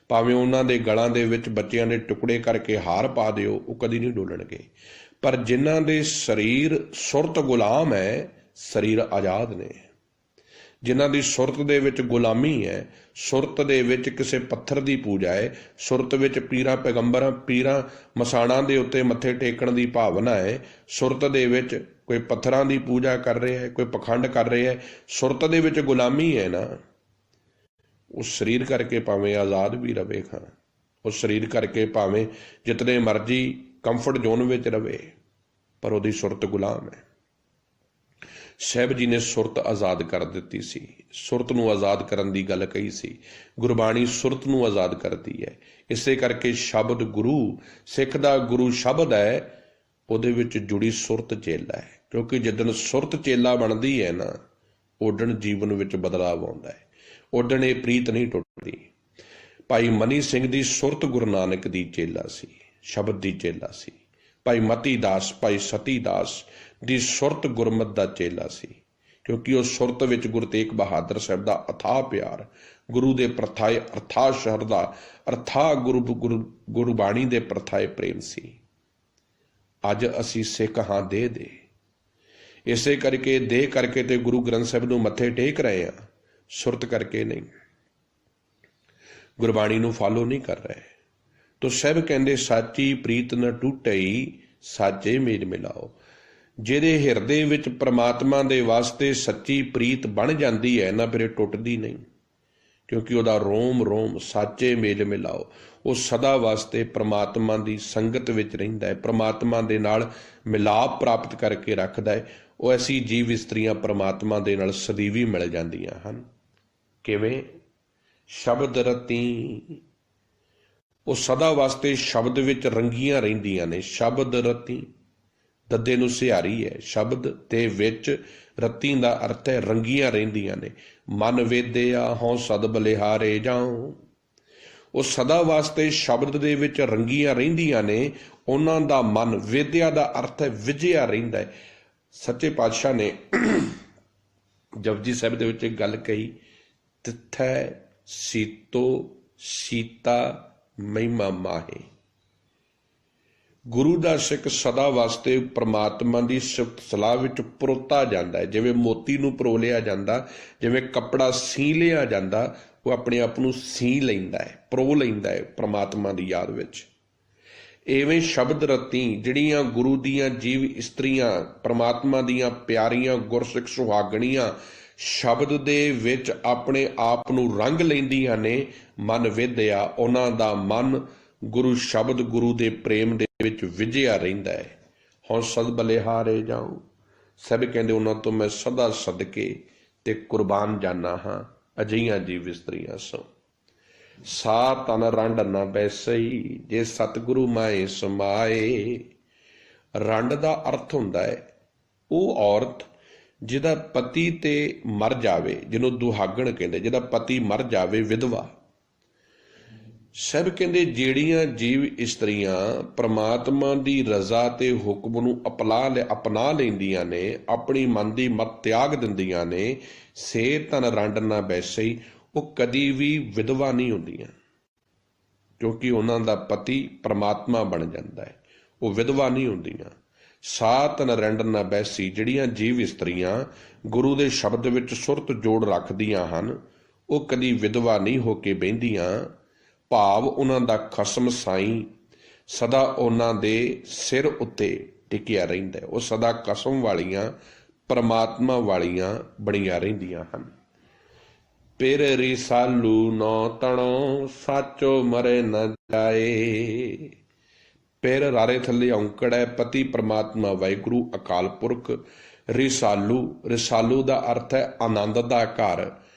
ਭਾਵੇਂ ਉਹਨਾਂ ਦੇ ਗਲਾਂ ਦੇ ਵਿੱਚ ਬੱਚਿਆਂ ਦੇ ਟੁਕੜੇ ਕਰਕੇ ਹਾਰ ਪਾ ਦਿਓ, ਉਹ ਕਦੀ ਨਹੀਂ ਡੋਲਣਗੇ। ਪਰ ਜਿਨ੍ਹਾਂ ਦੇ ਸਰੀਰ ਸੁਰਤ ਗੁਲਾਮ ਹੈ, ਸਰੀਰ ਆਜ਼ਾਦ ਨੇ। ਜਿਨ੍ਹਾਂ ਦੀ ਸੁਰਤ ਦੇ ਵਿੱਚ ਗੁਲਾਮੀ ਹੈ, ਸੁਰਤ ਦੇ ਵਿੱਚ ਕਿਸੇ ਪੱਥਰ ਦੀ ਪੂਜਾ ਹੈ, ਸੁਰਤ ਵਿੱਚ ਪੀਰਾਂ ਪੈਗੰਬਰਾਂ, ਪੀਰਾਂ ਮਸਾਣਾਂ ਦੇ ਉੱਤੇ ਮੱਥੇ ਟੇਕਣ ਦੀ ਭਾਵਨਾ ਹੈ, ਸੁਰਤ ਦੇ ਵਿੱਚ ਕੋਈ ਪੱਥਰਾਂ ਦੀ ਪੂਜਾ ਕਰ ਰਿਹਾ ਹੈ, ਕੋਈ ਪਖੰਡ ਕਰ ਰਿਹਾ ਹੈ, ਸੁਰਤ ਦੇ ਵਿੱਚ ਗੁਲਾਮੀ ਹੈ ਨਾ, ਉਸ ਸਰੀਰ ਕਰਕੇ ਭਾਵੇਂ ਆਜ਼ਾਦ ਵੀ ਰਵੇ ਖਾਂ, ਉਸ ਸਰੀਰ ਕਰਕੇ ਭਾਵੇਂ ਜਿਤਨੇ ਮਰਜ਼ੀ ਕੰਫਰਟ ਜ਼ੋਨ ਵਿੱਚ ਰਵੇ, ਪਰ ਉਹਦੀ ਸੁਰਤ ਗੁਲਾਮ ਹੈ। ਸਾਹਿਬ ਜੀ ਨੇ ਸੁਰਤ ਆਜ਼ਾਦ ਕਰ ਦਿੱਤੀ ਸੀ। ਸੁਰਤ ਨੂੰ ਆਜ਼ਾਦ ਕਰਨ ਦੀ ਗੱਲ ਕਹੀ ਸੀ। ਗੁਰਬਾਣੀ ਸੁਰਤ ਨੂੰ ਆਜ਼ਾਦ ਕਰਦੀ ਹੈ। ਇਸੇ ਕਰਕੇ ਸ਼ਬਦ ਗੁਰੂ, ਸਿੱਖ ਦਾ ਗੁਰੂ ਸ਼ਬਦ ਹੈ, ਉਹਦੇ ਵਿੱਚ ਜੁੜੀ ਸੁਰਤ ਚੇਲਾ ਹੈ। ਕਿਉਂਕਿ ਜਿੱਦਣ ਸੁਰਤ ਚੇਲਾ ਬਣਦੀ ਹੈ ਨਾ, ਉਦਣ ਜੀਵਨ ਵਿੱਚ ਬਦਲਾਵ ਆਉਂਦਾ ਹੈ, ਉਦਣ ਇਹ ਪ੍ਰੀਤ ਨਹੀਂ ਟੁੱਟਦੀ। ਭਾਈ ਮਨੀ ਸਿੰਘ ਦੀ ਸੁਰਤ ਗੁਰੂ ਨਾਨਕ ਦੀ ਚੇਲਾ ਸੀ, ਸ਼ਬਦ ਦੀ ਚੇਲਾ ਸੀ। ਭਾਈ ਮਤੀ ਦਾਸ, ਭਾਈ ਸਤੀ ਦਾਸ ਦੀ ਸੁਰਤ ਗੁਰਮਤ ਦਾ ਚੇਲਾ ਸੀ। ਕਿਉਂਕਿ ਉਹ ਸੁਰਤ ਵਿੱਚ ਗੁਰੂ ਤੇਗ ਬਹਾਦਰ ਸਾਹਿਬ ਦਾ ਅਥਾਹ ਪਿਆਰ, ਗੁਰੂ ਦੇ ਪ੍ਰਥਾਏ ਅਰਥਾ ਸ਼ਰਧਾ, ਅਰਥਾ ਗੁਰਬਾਣੀ ਦੇ ਪ੍ਰਥਾਏ ਪ੍ਰੇਮ ਸੀ। ਅੱਜ ਅਸੀਂ ਸਿੱਖ ਹਾਂ ਦੇਹ ਦੇ, ਇਸੇ ਕਰਕੇ ਦੇਹ ਕਰਕੇ ਤੇ ਗੁਰੂ ਗ੍ਰੰਥ ਸਾਹਿਬ ਨੂੰ ਮੱਥੇ ਟੇਕ ਰਹੇ ਹਾਂ, ਸੁਰਤ ਕਰਕੇ ਨਹੀਂ, ਗੁਰਬਾਣੀ ਨੂੰ ਫਾਲੋ ਨਹੀਂ ਕਰ ਰਹੇ। ਤੋ ਸਾਹਿਬ ਕਹਿੰਦੇ ਸਾਚੀ ਪ੍ਰੀਤ ਨ ਟੁੱਟਈ, ਸਾਚੇ ਮੇਲ ਮਿਲਾਓ। ਜਿਹਦੇ ਹਿਰਦੇ ਵਿੱਚ ਪ੍ਰਮਾਤਮਾ ਦੇ ਵਾਸਤੇ ਸੱਚੀ ਪ੍ਰੀਤ ਬਣ ਜਾਂਦੀ ਹੈ ਨਾ, ਫਿਰ ਇਹ ਟੁੱਟਦੀ ਨਹੀਂ। ਕਿਉਂਕਿ ਉਹਦਾ ਰੋਮ ਰੋਮ ਸਾਚੇ ਮੇਲ ਮਿਲਾਓ, ਉਹ ਸਦਾ ਵਾਸਤੇ ਪ੍ਰਮਾਤਮਾ ਦੀ ਸੰਗਤ ਵਿੱਚ ਰਹਿੰਦਾ ਹੈ, ਪ੍ਰਮਾਤਮਾ ਦੇ ਨਾਲ ਮਿਲਾਪ ਪ੍ਰਾਪਤ ਕਰਕੇ ਰੱਖਦਾ ਹੈ। ਉਹ ਐਸੀ ਜੀਵ ਇਸਤਰੀਆਂ ਪ੍ਰਮਾਤਮਾ ਦੇ ਨਾਲ ਸਦੀਵੀ ਮਿਲ ਜਾਂਦੀਆਂ ਹਨ। ਕਿਵੇਂ? ਸ਼ਬਦ ਰਤੀ ਉਹ ਸਦਾ ਵਾਸਤੇ ਸ਼ਬਦ ਵਿੱਚ ਰੰਗੀਆਂ ਰਹਿੰਦੀਆਂ ਨੇ। ਸ਼ਬਦ ਰਤੀ ਦੱਦੇ ਨੂੰ ਸਿਹਾਰੀ ਹੈ। ਸ਼ਬਦ ਤੇ ਵਿੱਚ ਰਤੀ ਦਾ ਅਰਥ ਹੈ ਰੰਗੀਆਂ ਰਹਿੰਦੀਆਂ ਨੇ। ਮਨ ਵੇਦਿਆ ਹਉ ਸਦ ਬਲਿਹਾਰੇ ਜਾਉ, ਉਹ ਸਦਾ ਵਾਸਤੇ ਸ਼ਬਦ ਦੇ ਵਿੱਚ ਰੰਗੀਆਂ ਰਹਿੰਦੀਆਂ ਨੇ। ਉਹਨਾਂ ਦਾ ਮਨ, ਵੇਦਿਆ ਦਾ ਅਰਥ ਹੈ ਵਿਜਿਆ ਰਹਿੰਦਾ ਹੈ। ਸੱਚੇ ਪਾਤਸ਼ਾਹ ਨੇ ਜਪਜੀ ਸਾਹਿਬ ਦੇ ਵਿੱਚ ਇੱਕ ਗੱਲ ਕਹੀ, ਤਿੱਥੈ ਸੀਤੋ ਸੀਤਾ ਮਹਿਮਾ ਮਾਹੇ। ਗੁਰੂ ਦਾ ਸਿੱਖ ਸਦਾ ਵਾਸਤੇ ਪ੍ਰਮਾਤਮਾ ਦੀ ਸਿਫਤ ਸਲਾਹ ਵਿੱਚ ਪਰੋਤਾ ਜਾਂਦਾ ਹੈ। ਜਿਵੇਂ ਮੋਤੀ ਨੂੰ ਪਰੋ ਲਿਆ ਜਾਂਦਾ, ਜਿਵੇਂ ਕੱਪੜਾ ਸੀ ਲਿਆ ਜਾਂਦਾ, ਉਹ ਆਪਣੇ ਆਪ ਨੂੰ ਸੀ ਲੈਂਦਾ ਹੈ, ਪਰੋ ਲੈਂਦਾ ਹੈ ਪ੍ਰਮਾਤਮਾ ਦੀ ਯਾਦ ਵਿੱਚ। ਇਵੇਂ ਸ਼ਬਦ ਰਤੀ ਜਿਹੜੀਆਂ ਗੁਰੂ ਦੀਆਂ ਜੀਵ ਇਸਤਰੀਆਂ, ਪ੍ਰਮਾਤਮਾ ਦੀਆਂ ਪਿਆਰੀਆਂ ਗੁਰਸਿੱਖ ਸੁਹਾਗਣੀਆਂ ਸ਼ਬਦ ਦੇ ਵਿੱਚ ਆਪਣੇ ਆਪ ਨੂੰ ਰੰਗ ਲੈਂਦੀਆਂ ਨੇ। ਮਨ ਵਿਦਿਆ, ਉਹਨਾਂ ਦਾ ਮਨ ਗੁਰੂ ਸ਼ਬਦ, ਗੁਰੂ ਦੇ ਪ੍ਰੇਮ ਦੇ ਵਿੱਚ ਵਿਜਿਆ ਰਹਿੰਦਾ ਹੈ। ਹੁਣ ਸਦ ਬਲਿਹਾਰੇ ਜਾਉ, ਸਭ ਕਹਿੰਦੇ ਉਹਨਾਂ ਤੋਂ ਮੈਂ ਸਦਾ ਸਦਕੇ ਤੇ ਕੁਰਬਾਨ ਜਾਨਾ ਹਾਂ। ਅਜਿਹੀਆਂ ਜੀਵ ਇਸਤਰੀਆਂ ਸੋ ਸਾ ਤਨ ਰੰਡ ਨਾ ਬੈਸਈ, ਜੇ ਸਤਿਗੁਰੂ ਮਾਏ ਸਮਾਏ। ਰੰਡ ਦਾ ਅਰਥ ਹੁੰਦਾ ਹੈ ਉਹ ਔਰਤ ਜਿਹਦਾ ਪਤੀ ਤੇ ਮਰ ਜਾਵੇ, ਜਿਹਨੂੰ ਦੁਹਾਗਣ ਕਹਿੰਦੇ, ਜਿਹਦਾ ਪਤੀ ਮਰ ਜਾਵੇ, ਵਿਧਵਾ। ਸਭ ਕਹਿੰਦੇ ਜਿਹੜੀਆਂ ਜੀਵ ਇਸਤਰੀਆਂ ਪ੍ਰਮਾਤਮਾ ਦੀ ਰਜ਼ਾ ਤੇ ਹੁਕਮ ਨੂੰ ਅਪਣਾ ਲੈਂਦੀਆਂ ਨੇ, ਆਪਣੀ ਮਨ ਦੀ ਮਤ ਤਿਆਗ ਦਿੰਦੀਆਂ ਨੇ, ਸੇ ਤਨ ਰੰਡ ਨਾ ਬੈਸਈ, ਉਹ ਕਦੀ ਵੀ ਵਿਧਵਾ ਨਹੀਂ ਹੁੰਦੀਆਂ, ਕਿਉਂਕਿ ਉਹਨਾਂ ਦਾ ਪਤੀ ਪ੍ਰਮਾਤਮਾ ਬਣ ਜਾਂਦਾ ਹੈ। ਉਹ ਵਿਧਵਾ ਨਹੀਂ ਹੁੰਦੀਆਂ। ਸਾ ਤਨ ਰੰਡ ਨਾ ਬੈਸੀ, ਜਿਹੜੀਆਂ ਜੀਵ ਇਸਤਰੀਆਂ ਗੁਰੂ ਦੇ ਸ਼ਬਦ ਵਿੱਚ ਸੁਰਤ ਜੋੜ ਰੱਖਦੀਆਂ ਹਨ, ਉਹ ਕਦੀ ਵਿਧਵਾ ਨਹੀਂ ਹੋ ਕੇ ਬਹਿੰਦੀਆਂ। ਭਾਵ ਉਹਨਾਂ ਦਾ ਖਸਮ ਸਾਈਂ ਸਦਾ ਉਹਨਾਂ ਦੇ ਸਿਰ ਉੱਤੇ ਟਿਕਿਆ ਰਹਿੰਦਾ। ਉਹ ਸਦਾ ਕਸਮ ਵਾਲੀਆਂ, ਪ੍ਰਮਾਤਮਾ ਵਾਲੀਆਂ ਬਣੀਆਂ ਰਹਿੰਦੀਆਂ ਹਨ। ਪਿਰ ਰਿਸਾਲੂ ਨੌ ਤਣੋ, ਸਾਚੋ ਮਰੇ ਨਾ ਜਾਏ। ਪਿਰ ਰਾਰੇ ਥੱਲੇ ਔਂਕੜ ਹੈ, ਪਤੀ ਪ੍ਰਮਾਤਮਾ ਵਾਹਿਗੁਰੂ ਅਕਾਲ ਪੁਰਖ। ਰਿਸਾਲੂ, ਰਿਸਾਲੂ ਦਾ ਅਰਥ ਹੈ ਆਨੰਦ ਦਾ ਘਰ,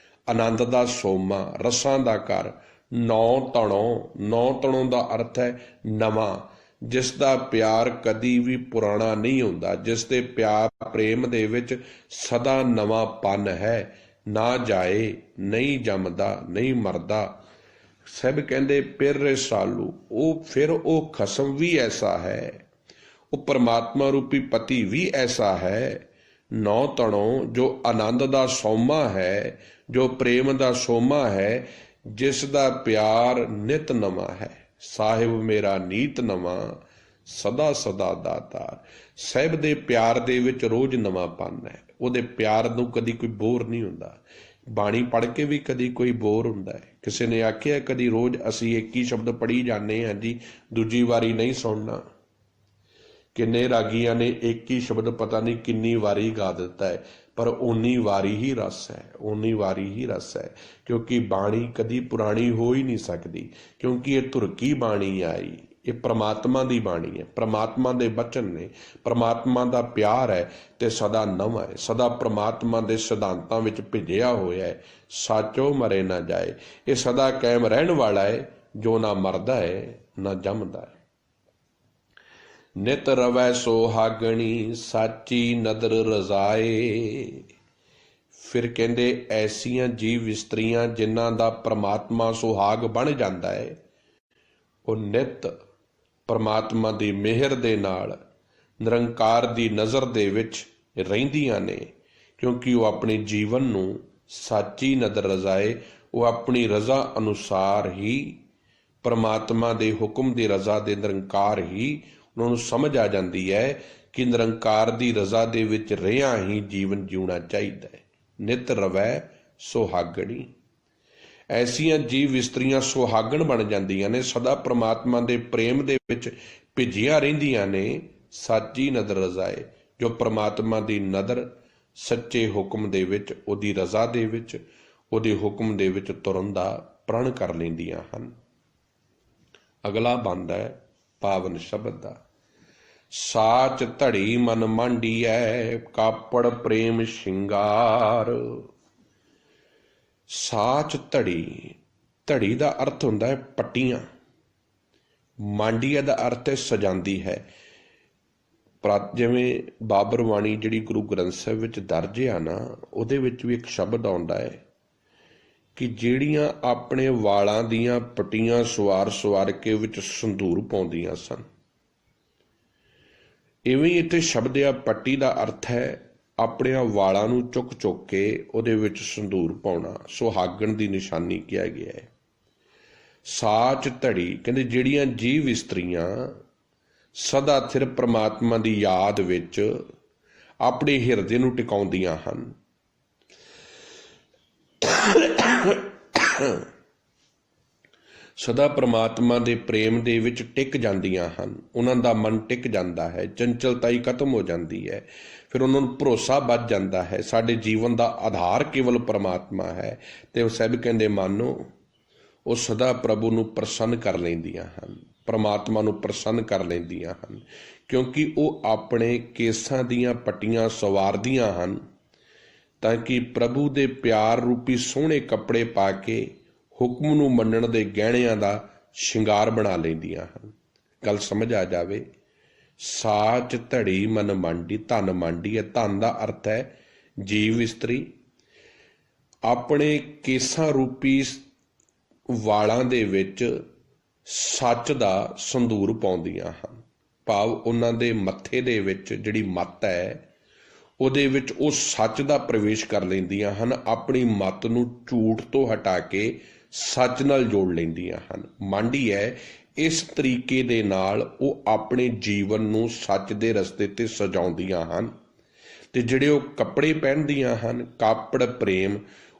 ਆਨੰਦ ਦਾ ਸੋਮਾ, ਰਸਾਂ ਦਾ ਘਰ। ਨੌ ਤਣੋ, ਨੌ ਤਣੋ ਦਾ ਅਰਥ ਹੈ ਨਵਾਂ, ਜਿਸ ਦਾ ਪਿਆਰ ਕਦੀ ਵੀ ਪੁਰਾਣਾ ਨਹੀਂ ਹੁੰਦਾ, ਜਿਸ ਦੇ ਪਿਆਰ ਪ੍ਰੇਮ ਦੇ ਵਿੱਚ ਸਦਾ ਨਵਾਂ ਪਨ ਹੈ। ਨਾ ਜਾਏ, ਨਹੀਂ ਜੰਮਦਾ, ਨਹੀਂ ਮਰਦਾ। ਸਭ ਕਹਿੰਦੇ ਪਿਰ ਰਸਾਲੂ, ਉਹ ਫਿਰ ਉਹ ਖਸਮ ਵੀ ਐਸਾ ਹੈ, ਉਹ ਪਰਮਾਤਮਾ ਰੂਪੀ ਪਤੀ ਵੀ ਐਸਾ ਹੈ। ਨੌ ਤਣੋ, ਜੋ ਆਨੰਦ ਦਾ ਸੋਮਾ ਹੈ, ਜੋ ਪ੍ਰੇਮ ਦਾ ਸੋਮਾ ਹੈ, ਜਿਸ ਦਾ ਪਿਆਰ ਨਿਤ ਨਵਾਂ ਹੈ। ਸਾਹਿਬ ਮੇਰਾ ਨੀਤ ਨਵਾਂ, ਸਦਾ ਸਦਾ ਦਾਤਾਰ। ਸਾਹਿਬ ਦੇ ਪਿਆਰ ਦੇ ਵਿੱਚ ਰੋਜ਼ ਨਵਾਂਪਨ ਹੈ। ਉਹਦੇ ਪਿਆਰ ਨੂੰ ਕਦੀ ਕੋਈ ਬੋਰ ਨਹੀਂ ਹੁੰਦਾ। ਬਾਣੀ ਪੜ੍ਹ ਕੇ ਵੀ ਕਦੀ ਕੋਈ ਬੋਰ ਹੁੰਦਾ ਹੈ। ਕਿਸੇ ਨੇ ਆਖਿਆ ਕਦੀ ਰੋਜ਼ ਅਸੀਂ ਇੱਕ ਹੀ ਸ਼ਬਦ ਪੜ੍ਹੀ ਜਾਂਦੇ ਹਾਂ ਜੀ, ਦੂਜੀ ਵਾਰੀ ਨਹੀਂ ਸੁਣਨਾ। ਕਿੰਨੇ ਰਾਗੀਆਂ ਨੇ ਇੱਕ ਹੀ ਸ਼ਬਦ ਪਤਾ ਨਹੀਂ ਕਿੰਨੀ ਵਾਰੀ ਗਾ ਦਿੱਤਾ ਹੈ, ਪਰ ਓਨੀ ਵਾਰੀ ਹੀ ਰਸ ਹੈ, ਓਨੀ ਵਾਰੀ ਹੀ ਰਸ ਹੈ। ਕਿਉਂਕਿ ਬਾਣੀ ਕਦੀ ਪੁਰਾਣੀ ਹੋ ਹੀ ਨਹੀਂ ਸਕਦੀ, ਕਿਉਂਕਿ ਇਹ ਧੁਰਕੀ ਬਾਣੀ ਆਈ, ਇਹ ਪ੍ਰਮਾਤਮਾ ਦੀ ਬਾਣੀ ਹੈ, ਪ੍ਰਮਾਤਮਾ ਦੇ ਬਚਨ ਨੇ, ਪ੍ਰਮਾਤਮਾ ਦਾ ਪਿਆਰ ਹੈ ਤੇ ਸਦਾ ਨਵਾਂ ਹੈ, ਸਦਾ ਪ੍ਰਮਾਤਮਾ ਦੇ ਸਿਧਾਂਤਾਂ ਵਿੱਚ ਭਿੱਜਿਆ ਹੋਇਆ ਹੈ। ਸਾਚੋ ਮਰੇ ਨਾ ਜਾਏ, ਇਹ ਸਦਾ ਕਾਇਮ ਰਹਿਣ ਵਾਲਾ ਹੈ, ਜੋ ਨਾ ਮਰਦਾ ਹੈ ਨਾ ਜੰਮਦਾ ਹੈ। ਨਿਤ ਰਵੈ ਸੁਹਾਗਣੀ, ਸਾਚੀ ਨਦਰ ਰਜ਼ਾਏ। ਫਿਰ ਕਹਿੰਦੇ ਐਸੀਆਂ ਜੀਵ ਇਸਤਰੀਆਂ ਜਿਨ੍ਹਾਂ ਦਾ ਪ੍ਰਮਾਤਮਾ ਸੁਹਾਗ ਬਣ ਜਾਂਦਾ ਹੈ, ਉਹ ਨਿਤ ਪ੍ਰਮਾਤਮਾ ਦੀ ਮਿਹਰ ਦੇ ਨਾਲ ਨਿਰੰਕਾਰ ਦੀ ਨਜ਼ਰ ਦੇ ਵਿੱਚ ਰਹਿੰਦੀਆਂ ਨੇ, ਕਿਉਂਕਿ ਉਹ ਆਪਣੇ ਜੀਵਨ ਨੂੰ ਸਾਚੀ ਨਦਰ ਰਜ਼ਾਏ, ਉਹ ਆਪਣੀ ਰਜ਼ਾ ਅਨੁਸਾਰ ਹੀ, ਪ੍ਰਮਾਤਮਾ ਦੇ ਹੁਕਮ ਦੀ ਰਜ਼ਾ ਦੇ ਨਿਰੰਕਾਰ ਹੀ ਉਹਨਾਂ ਨੂੰ ਸਮਝ ਆ ਜਾਂਦੀ ਹੈ ਕਿ ਨਿਰੰਕਾਰ ਦੀ ਰਜ਼ਾ ਦੇ ਵਿੱਚ ਰਹਿਆਂ ਹੀ ਜੀਵਨ ਜਿਉਣਾ ਚਾਹੀਦਾ ਹੈ। ਨਿਤ ਰਵੈ ਸੁਹਾਗਣੀ, ਐਸੀਆਂ ਜੀਵ ਇਸਤਰੀਆਂ ਸੁਹਾਗਣ ਬਣ ਜਾਂਦੀਆਂ ਨੇ, ਸਦਾ ਪ੍ਰਮਾਤਮਾ ਦੇ ਪ੍ਰੇਮ ਦੇ ਵਿੱਚ ਭਿੱਜੀਆਂ ਰਹਿੰਦੀਆਂ ਨੇ। ਸਾਚੀ ਨਦਰ ਰਜ਼ਾਏ, ਜੋ ਪ੍ਰਮਾਤਮਾ ਦੀ ਨਦਰ ਸੱਚੇ ਹੁਕਮ ਦੇ ਵਿੱਚ, ਉਹਦੀ ਰਜ਼ਾ ਦੇ ਵਿੱਚ, ਉਹਦੇ ਹੁਕਮ ਦੇ ਵਿੱਚ ਤੁਰਨ ਦਾ ਪ੍ਰਣ ਕਰ ਲੈਂਦੀਆਂ ਹਨ। ਅਗਲਾ ਬੰਦ ਹੈ ਪਾਵਨ ਸ਼ਬਦ ਦਾ। ਸਾਚ ਧੜੀ ਮਨ ਮਾਂਡੀਐ, ਕਾਪੜ ਪ੍ਰੇਮ ਸ਼ਿੰਗਾਰ। ਸਾਚ ਧੜੀ, ਧੜੀ ਦਾ ਅਰਥ ਹੁੰਦਾ ਹੈ ਪੱਟੀਆਂ, ਮਾਂਡੀਆ ਦਾ ਅਰਥ ਹੈ ਸਜਾਉਂਦੀ ਹੈ। ਜਿਵੇਂ ਬਾਬਰ ਬਾਣੀ ਜਿਹੜੀ ਗੁਰੂ ਗ੍ਰੰਥ ਸਾਹਿਬ ਵਿੱਚ ਦਰਜ ਆ ਨਾ, ਉਹਦੇ ਵਿੱਚ ਵੀ ਇੱਕ ਸ਼ਬਦ ਆਉਂਦਾ ਹੈ ਕਿ ਜਿਹੜੀਆਂ ਆਪਣੇ ਵਾਲਾਂ ਦੀਆਂ ਪੱਟੀਆਂ ਸਵਾਰ ਕੇ ਵਿੱਚ ਸੰਧੂਰ ਪਾਉਂਦੀਆਂ ਸਨ। ਇਵੇਂ ਹੀ ਇੱਥੇ ਸ਼ਬਦ ਆ ਪੱਟੀ ਦਾ ਅਰਥ ਹੈ ਆਪਣਿਆਂ ਵਾਲਾਂ ਨੂੰ ਚੁੱਕ ਕੇ ਉਹਦੇ ਵਿੱਚ ਸੰਧੂਰ ਪਾਉਣਾ, ਸੁਹਾਗਣ ਦੀ ਨਿਸ਼ਾਨੀ ਕਿਹਾ ਗਿਆ ਹੈ। ਸਾਚ ਧੜੀ ਕਹਿੰਦੇ ਜਿਹੜੀਆਂ ਜੀਵ ਇਸਤਰੀਆਂ ਸਦਾ ਸਿਰ ਪ੍ਰਮਾਤਮਾ ਦੀ ਯਾਦ ਵਿੱਚ ਆਪਣੇ ਹਿਰਦੇ ਨੂੰ ਟਿਕਾਉਂਦੀਆਂ ਹਨ, ਸਦਾ ਪ੍ਰਮਾਤਮਾ ਦੇ ਪ੍ਰੇਮ ਦੇ ਵਿੱਚ ਟਿਕ ਜਾਂਦੀਆਂ ਹਨ, ਉਹਨਾਂ ਦਾ ਮਨ ਟਿਕ ਜਾਂਦਾ ਹੈ, ਚੰਚਲਤਾਈ ਖਤਮ ਹੋ ਜਾਂਦੀ ਹੈ, ਫਿਰ ਉਹਨਾਂ ਨੂੰ ਭਰੋਸਾ ਵੱਧ ਜਾਂਦਾ ਹੈ ਸਾਡੇ ਜੀਵਨ ਦਾ ਆਧਾਰ ਕੇਵਲ ਪ੍ਰਮਾਤਮਾ ਹੈ। ਤੇ ਉਹ ਸਭ ਕਹਿੰਦੇ ਮਾਨੋ ਉਹ ਸਦਾ ਪ੍ਰਭੂ ਨੂੰ ਪ੍ਰਸੰਨ ਕਰ ਲੈਂਦੀਆਂ ਹਨ, ਪ੍ਰਮਾਤਮਾ ਨੂੰ ਪ੍ਰਸੰਨ ਕਰ ਲੈਂਦੀਆਂ ਹਨ, ਕਿਉਂਕਿ ਉਹ ਆਪਣੇ ਕੇਸਾਂ ਦੀਆਂ ਪੱਟੀਆਂ ਸਵਾਰਦੀਆਂ ਹਨ ਤਾਂ ਕਿ ਪ੍ਰਭੂ ਦੇ ਪਿਆਰ ਰੂਪੀ ਸੋਹਣੇ ਕੱਪੜੇ ਪਾ ਕੇ ਹੁਕਮ ਨੂੰ ਮੰਨਣ ਦੇ ਗਹਿਣਿਆਂ ਦਾ ਸ਼ਿੰਗਾਰ ਬਣਾ ਲੈਂਦੀਆਂ ਹਨ। ਗੱਲ ਸਮਝ ਆ ਜਾਵੇ। ਸਾਚ ਧੜੀ ਮਨ ਮਾਂਡੀ, ਧਨ ਮਾਂਡੀ ਹੈ। ਧਨ ਦਾ ਅਰਥ ਹੈ ਜੀਵ ਇਸਤਰੀ ਆਪਣੇ ਕੇਸਾਂ ਰੂਪੀ ਵਾਲਾਂ ਦੇ ਵਿੱਚ ਸੱਚ ਦਾ ਸੰਧੂਰ ਪਾਉਂਦੀਆਂ ਹਨ, ਭਾਵ ਉਹਨਾਂ ਦੇ ਮੱਥੇ ਦੇ ਵਿੱਚ ਜਿਹੜੀ ਮੱਤ ਹੈ ਉਹਦੇ ਵਿੱਚ ਉਹ ਸੱਚ ਦਾ ਪ੍ਰਵੇਸ਼ ਕਰ ਲੈਂਦੀਆਂ ਹਨ, ਆਪਣੀ ਮੱਤ ਨੂੰ ਝੂਠ ਤੋਂ ਹਟਾ ਕੇ ਸੱਚ ਨਾਲ ਜੋੜ ਲੈਂਦੀਆਂ ਹਨ। ਮਾਂਡੀ ਹੈ ਇਸ ਤਰੀਕੇ ਦੇ ਨਾਲ ਉਹ ਆਪਣੇ ਜੀਵਨ ਨੂੰ ਸੱਚ ਦੇ ਰਸਤੇ ਤੇ ਸਜਾਉਂਦੀਆਂ ਹਨ। ਤੇ ਜਿਹੜੇ ਉਹ ਕੱਪੜੇ ਪਹਿਨਦੀਆਂ ਹਨ, ਕਾਪੜ ਪ੍ਰੇਮ,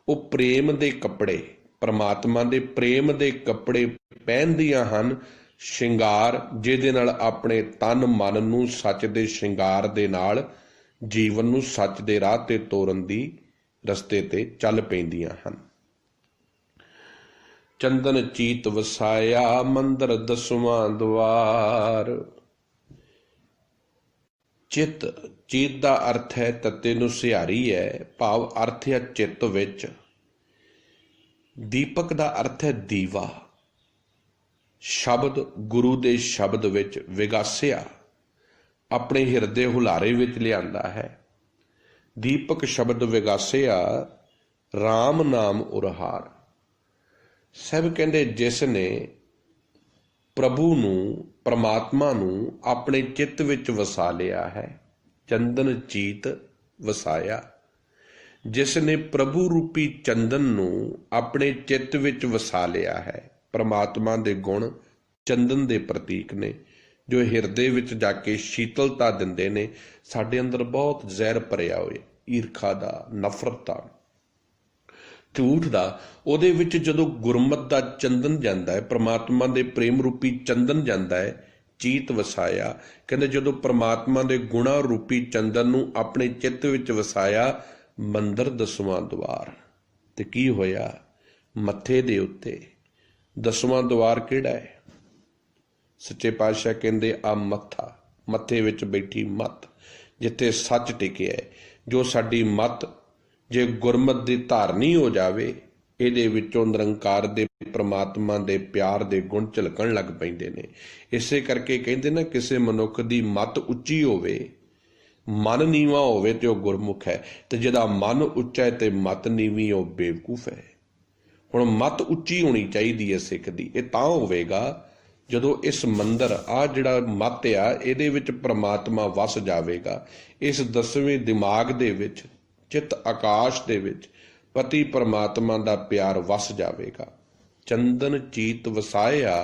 ਉਹ ਪ੍ਰੇਮ ਦੇ ਕੱਪੜੇ, ਪਰਮਾਤਮਾ ਦੇ ਪ੍ਰੇਮ ਦੇ ਕੱਪੜੇ ਪਹਿਨਦੀਆਂ ਹਨ, ਸ਼ਿੰਗਾਰ ਜਿਹਦੇ ਨਾਲ ਆਪਣੇ ਤਨ ਮਨ ਨੂੰ ਸੱਚ ਦੇ ਸ਼ਿੰਗਾਰ ਦੇ ਨਾਲ ਜੀਵਨ ਨੂੰ ਸੱਚ ਦੇ ਰਾਹ ਤੇ ਤੋਰਨ ਦੀ ਰਸਤੇ ਤੇ ਚੱਲ ਪੈਂਦੀਆਂ ਹਨ। ਚੰਦਨ ਚੀਤ ਵਸਾਇਆ ਮੰਦਰ ਦਸਵਾਂ ਦੁਆਰ। ਚਿੱਤ, ਚੀਤ ਦਾ ਅਰਥ ਹੈ ਤੱਤੇ ਨੂੰ ਸਿਹਾਰੀ ਹੈ, ਭਾਵ ਅਰਥ ਹੈ ਚਿੱਤ ਵਿੱਚ। ਦੀਪਕ ਦਾ ਅਰਥ ਹੈ ਦੀਵਾ। ਸ਼ਬਦ ਗੁਰੂ ਦੇ ਸ਼ਬਦ ਵਿੱਚ ਵਿਗਾਸਿਆ ਆਪਣੇ ਹਿਰਦੇ ਹੁਲਾਰੇ ਵਿੱਚ ਲਿਆਂਦਾ ਹੈ। ਦੀਪਕ ਸ਼ਬਦ ਵਿਗਾਸਿਆ RAM ਨਾਮ ਉਰਹਾਰ। ਸਭ ਕਹਿੰਦੇ ਜਿਸ ਨੇ ਪ੍ਰਭੂ ਨੂੰ, ਪ੍ਰਮਾਤਮਾ ਨੂੰ ਆਪਣੇ ਚਿੱਤ ਵਿੱਚ ਵਸਾ ਲਿਆ ਹੈ, ਚੰਦਨ ਚੀਤ ਵਸਾਇਆ, ਜਿਸ ਨੇ ਪ੍ਰਭੂ ਰੂਪੀ ਚੰਦਨ ਨੂੰ ਆਪਣੇ ਚਿੱਤ ਵਿੱਚ ਵਸਾ ਲਿਆ ਹੈ। ਪ੍ਰਮਾਤਮਾ ਦੇ ਗੁਣ ਚੰਦਨ ਦੇ ਪ੍ਰਤੀਕ ਨੇ ਜੋ ਹਿਰਦੇ ਵਿੱਚ ਜਾ ਕੇ ਸ਼ੀਤਲਤਾ ਦਿੰਦੇ ਨੇ। ਸਾਡੇ ਅੰਦਰ ਬਹੁਤ ਜ਼ਹਿਰ ਭਰਿਆ ਹੋਇਆ, ਈਰਖਾ ਦਾ, ਨਫ਼ਰਤ ਦਾ, ਝੂਠ ਦਾ, ਉਹਦੇ ਵਿੱਚ ਜਦੋਂ ਗੁਰਮਤਿ ਦਾ ਚੰਦਨ ਜਾਂਦਾ ਹੈ, ਪ੍ਰਮਾਤਮਾ ਦੇ ਪ੍ਰੇਮ ਰੂਪੀ ਚੰਦਨ ਜਾਂਦਾ ਹੈ, ਚੀਤ ਵਸਾਇਆ। ਕਹਿੰਦੇ ਜਦੋਂ ਪ੍ਰਮਾਤਮਾ ਦੇ ਗੁਣਾ ਰੂਪੀ ਚੰਦਨ ਨੂੰ ਆਪਣੇ ਚਿੱਤ ਵਿੱਚ ਵਸਾਇਆ, ਮੰਦਰ ਦਸਵਾਂ ਦੁਆਰ। ਤੇ ਕੀ ਹੋਇਆ? ਮੱਥੇ ਦੇ ਉੱਤੇ ਦਸਵਾਂ ਦੁਆਰ ਕਿਹੜਾ ਹੈ? ਸੱਚੇ ਪਾਤਸ਼ਾਹ ਕਹਿੰਦੇ ਆ ਮੱਥਾ, ਮੱਥੇ ਵਿੱਚ ਬੈਠੀ ਮੱਤ, ਜਿੱਥੇ ਸੱਚ ਟਿਕਿਆ ਹੈ। ਜੋ ਸਾਡੀ ਮੱਤ ਜੇ ਗੁਰਮਤਿ ਦੀ ਧਾਰਨੀ ਹੋ ਜਾਵੇ, ਇਹਦੇ ਵਿੱਚੋਂ ਨਿਰੰਕਾਰ ਦੇ ਪ੍ਰਮਾਤਮਾ ਦੇ ਪਿਆਰ ਦੇ ਗੁਣ ਝਲਕਣ ਲੱਗ ਪੈਂਦੇ ਨੇ। ਇਸੇ ਕਰਕੇ ਕਹਿੰਦੇ ਨਾ, ਕਿਸੇ ਮਨੁੱਖ ਦੀ ਮੱਤ ਉੱਚੀ ਹੋਵੇ, ਮਨ ਨੀਵਾਂ ਹੋਵੇ ਤੇ ਉਹ ਗੁਰਮੁਖ ਹੈ, ਤੇ ਜਿਹਦਾ ਮਨ ਉੱਚਾ ਹੈ ਤੇ ਮੱਤ ਨੀਵੀਂ, ਉਹ ਬੇਵਕੂਫ ਹੈ। ਹੁਣ ਮੱਤ ਉੱਚੀ ਹੋਣੀ ਚਾਹੀਦੀ ਹੈ ਸਿੱਖ ਦੀ। ਇਹ ਤਾਂ ਹੋਵੇਗਾ ਜਦੋਂ ਇਸ ਮੰਦਰ, ਆ ਜਿਹੜਾ ਮੱਤ ਆ, ਇਹਦੇ ਵਿੱਚ ਪ੍ਰਮਾਤਮਾ ਵਸ ਜਾਵੇਗਾ। ਇਸ ਦਸਵੇਂ ਦਿਮਾਗ ਦੇ ਵਿੱਚ, ਚਿੱਤ ਆਕਾਸ਼ ਦੇ ਵਿੱਚ ਪਤੀ ਪਰਮਾਤਮਾ ਦਾ ਪਿਆਰ ਵਸ ਜਾਵੇਗਾ। ਚੰਦਨ ਚੀਤ ਵਸਾਇਆ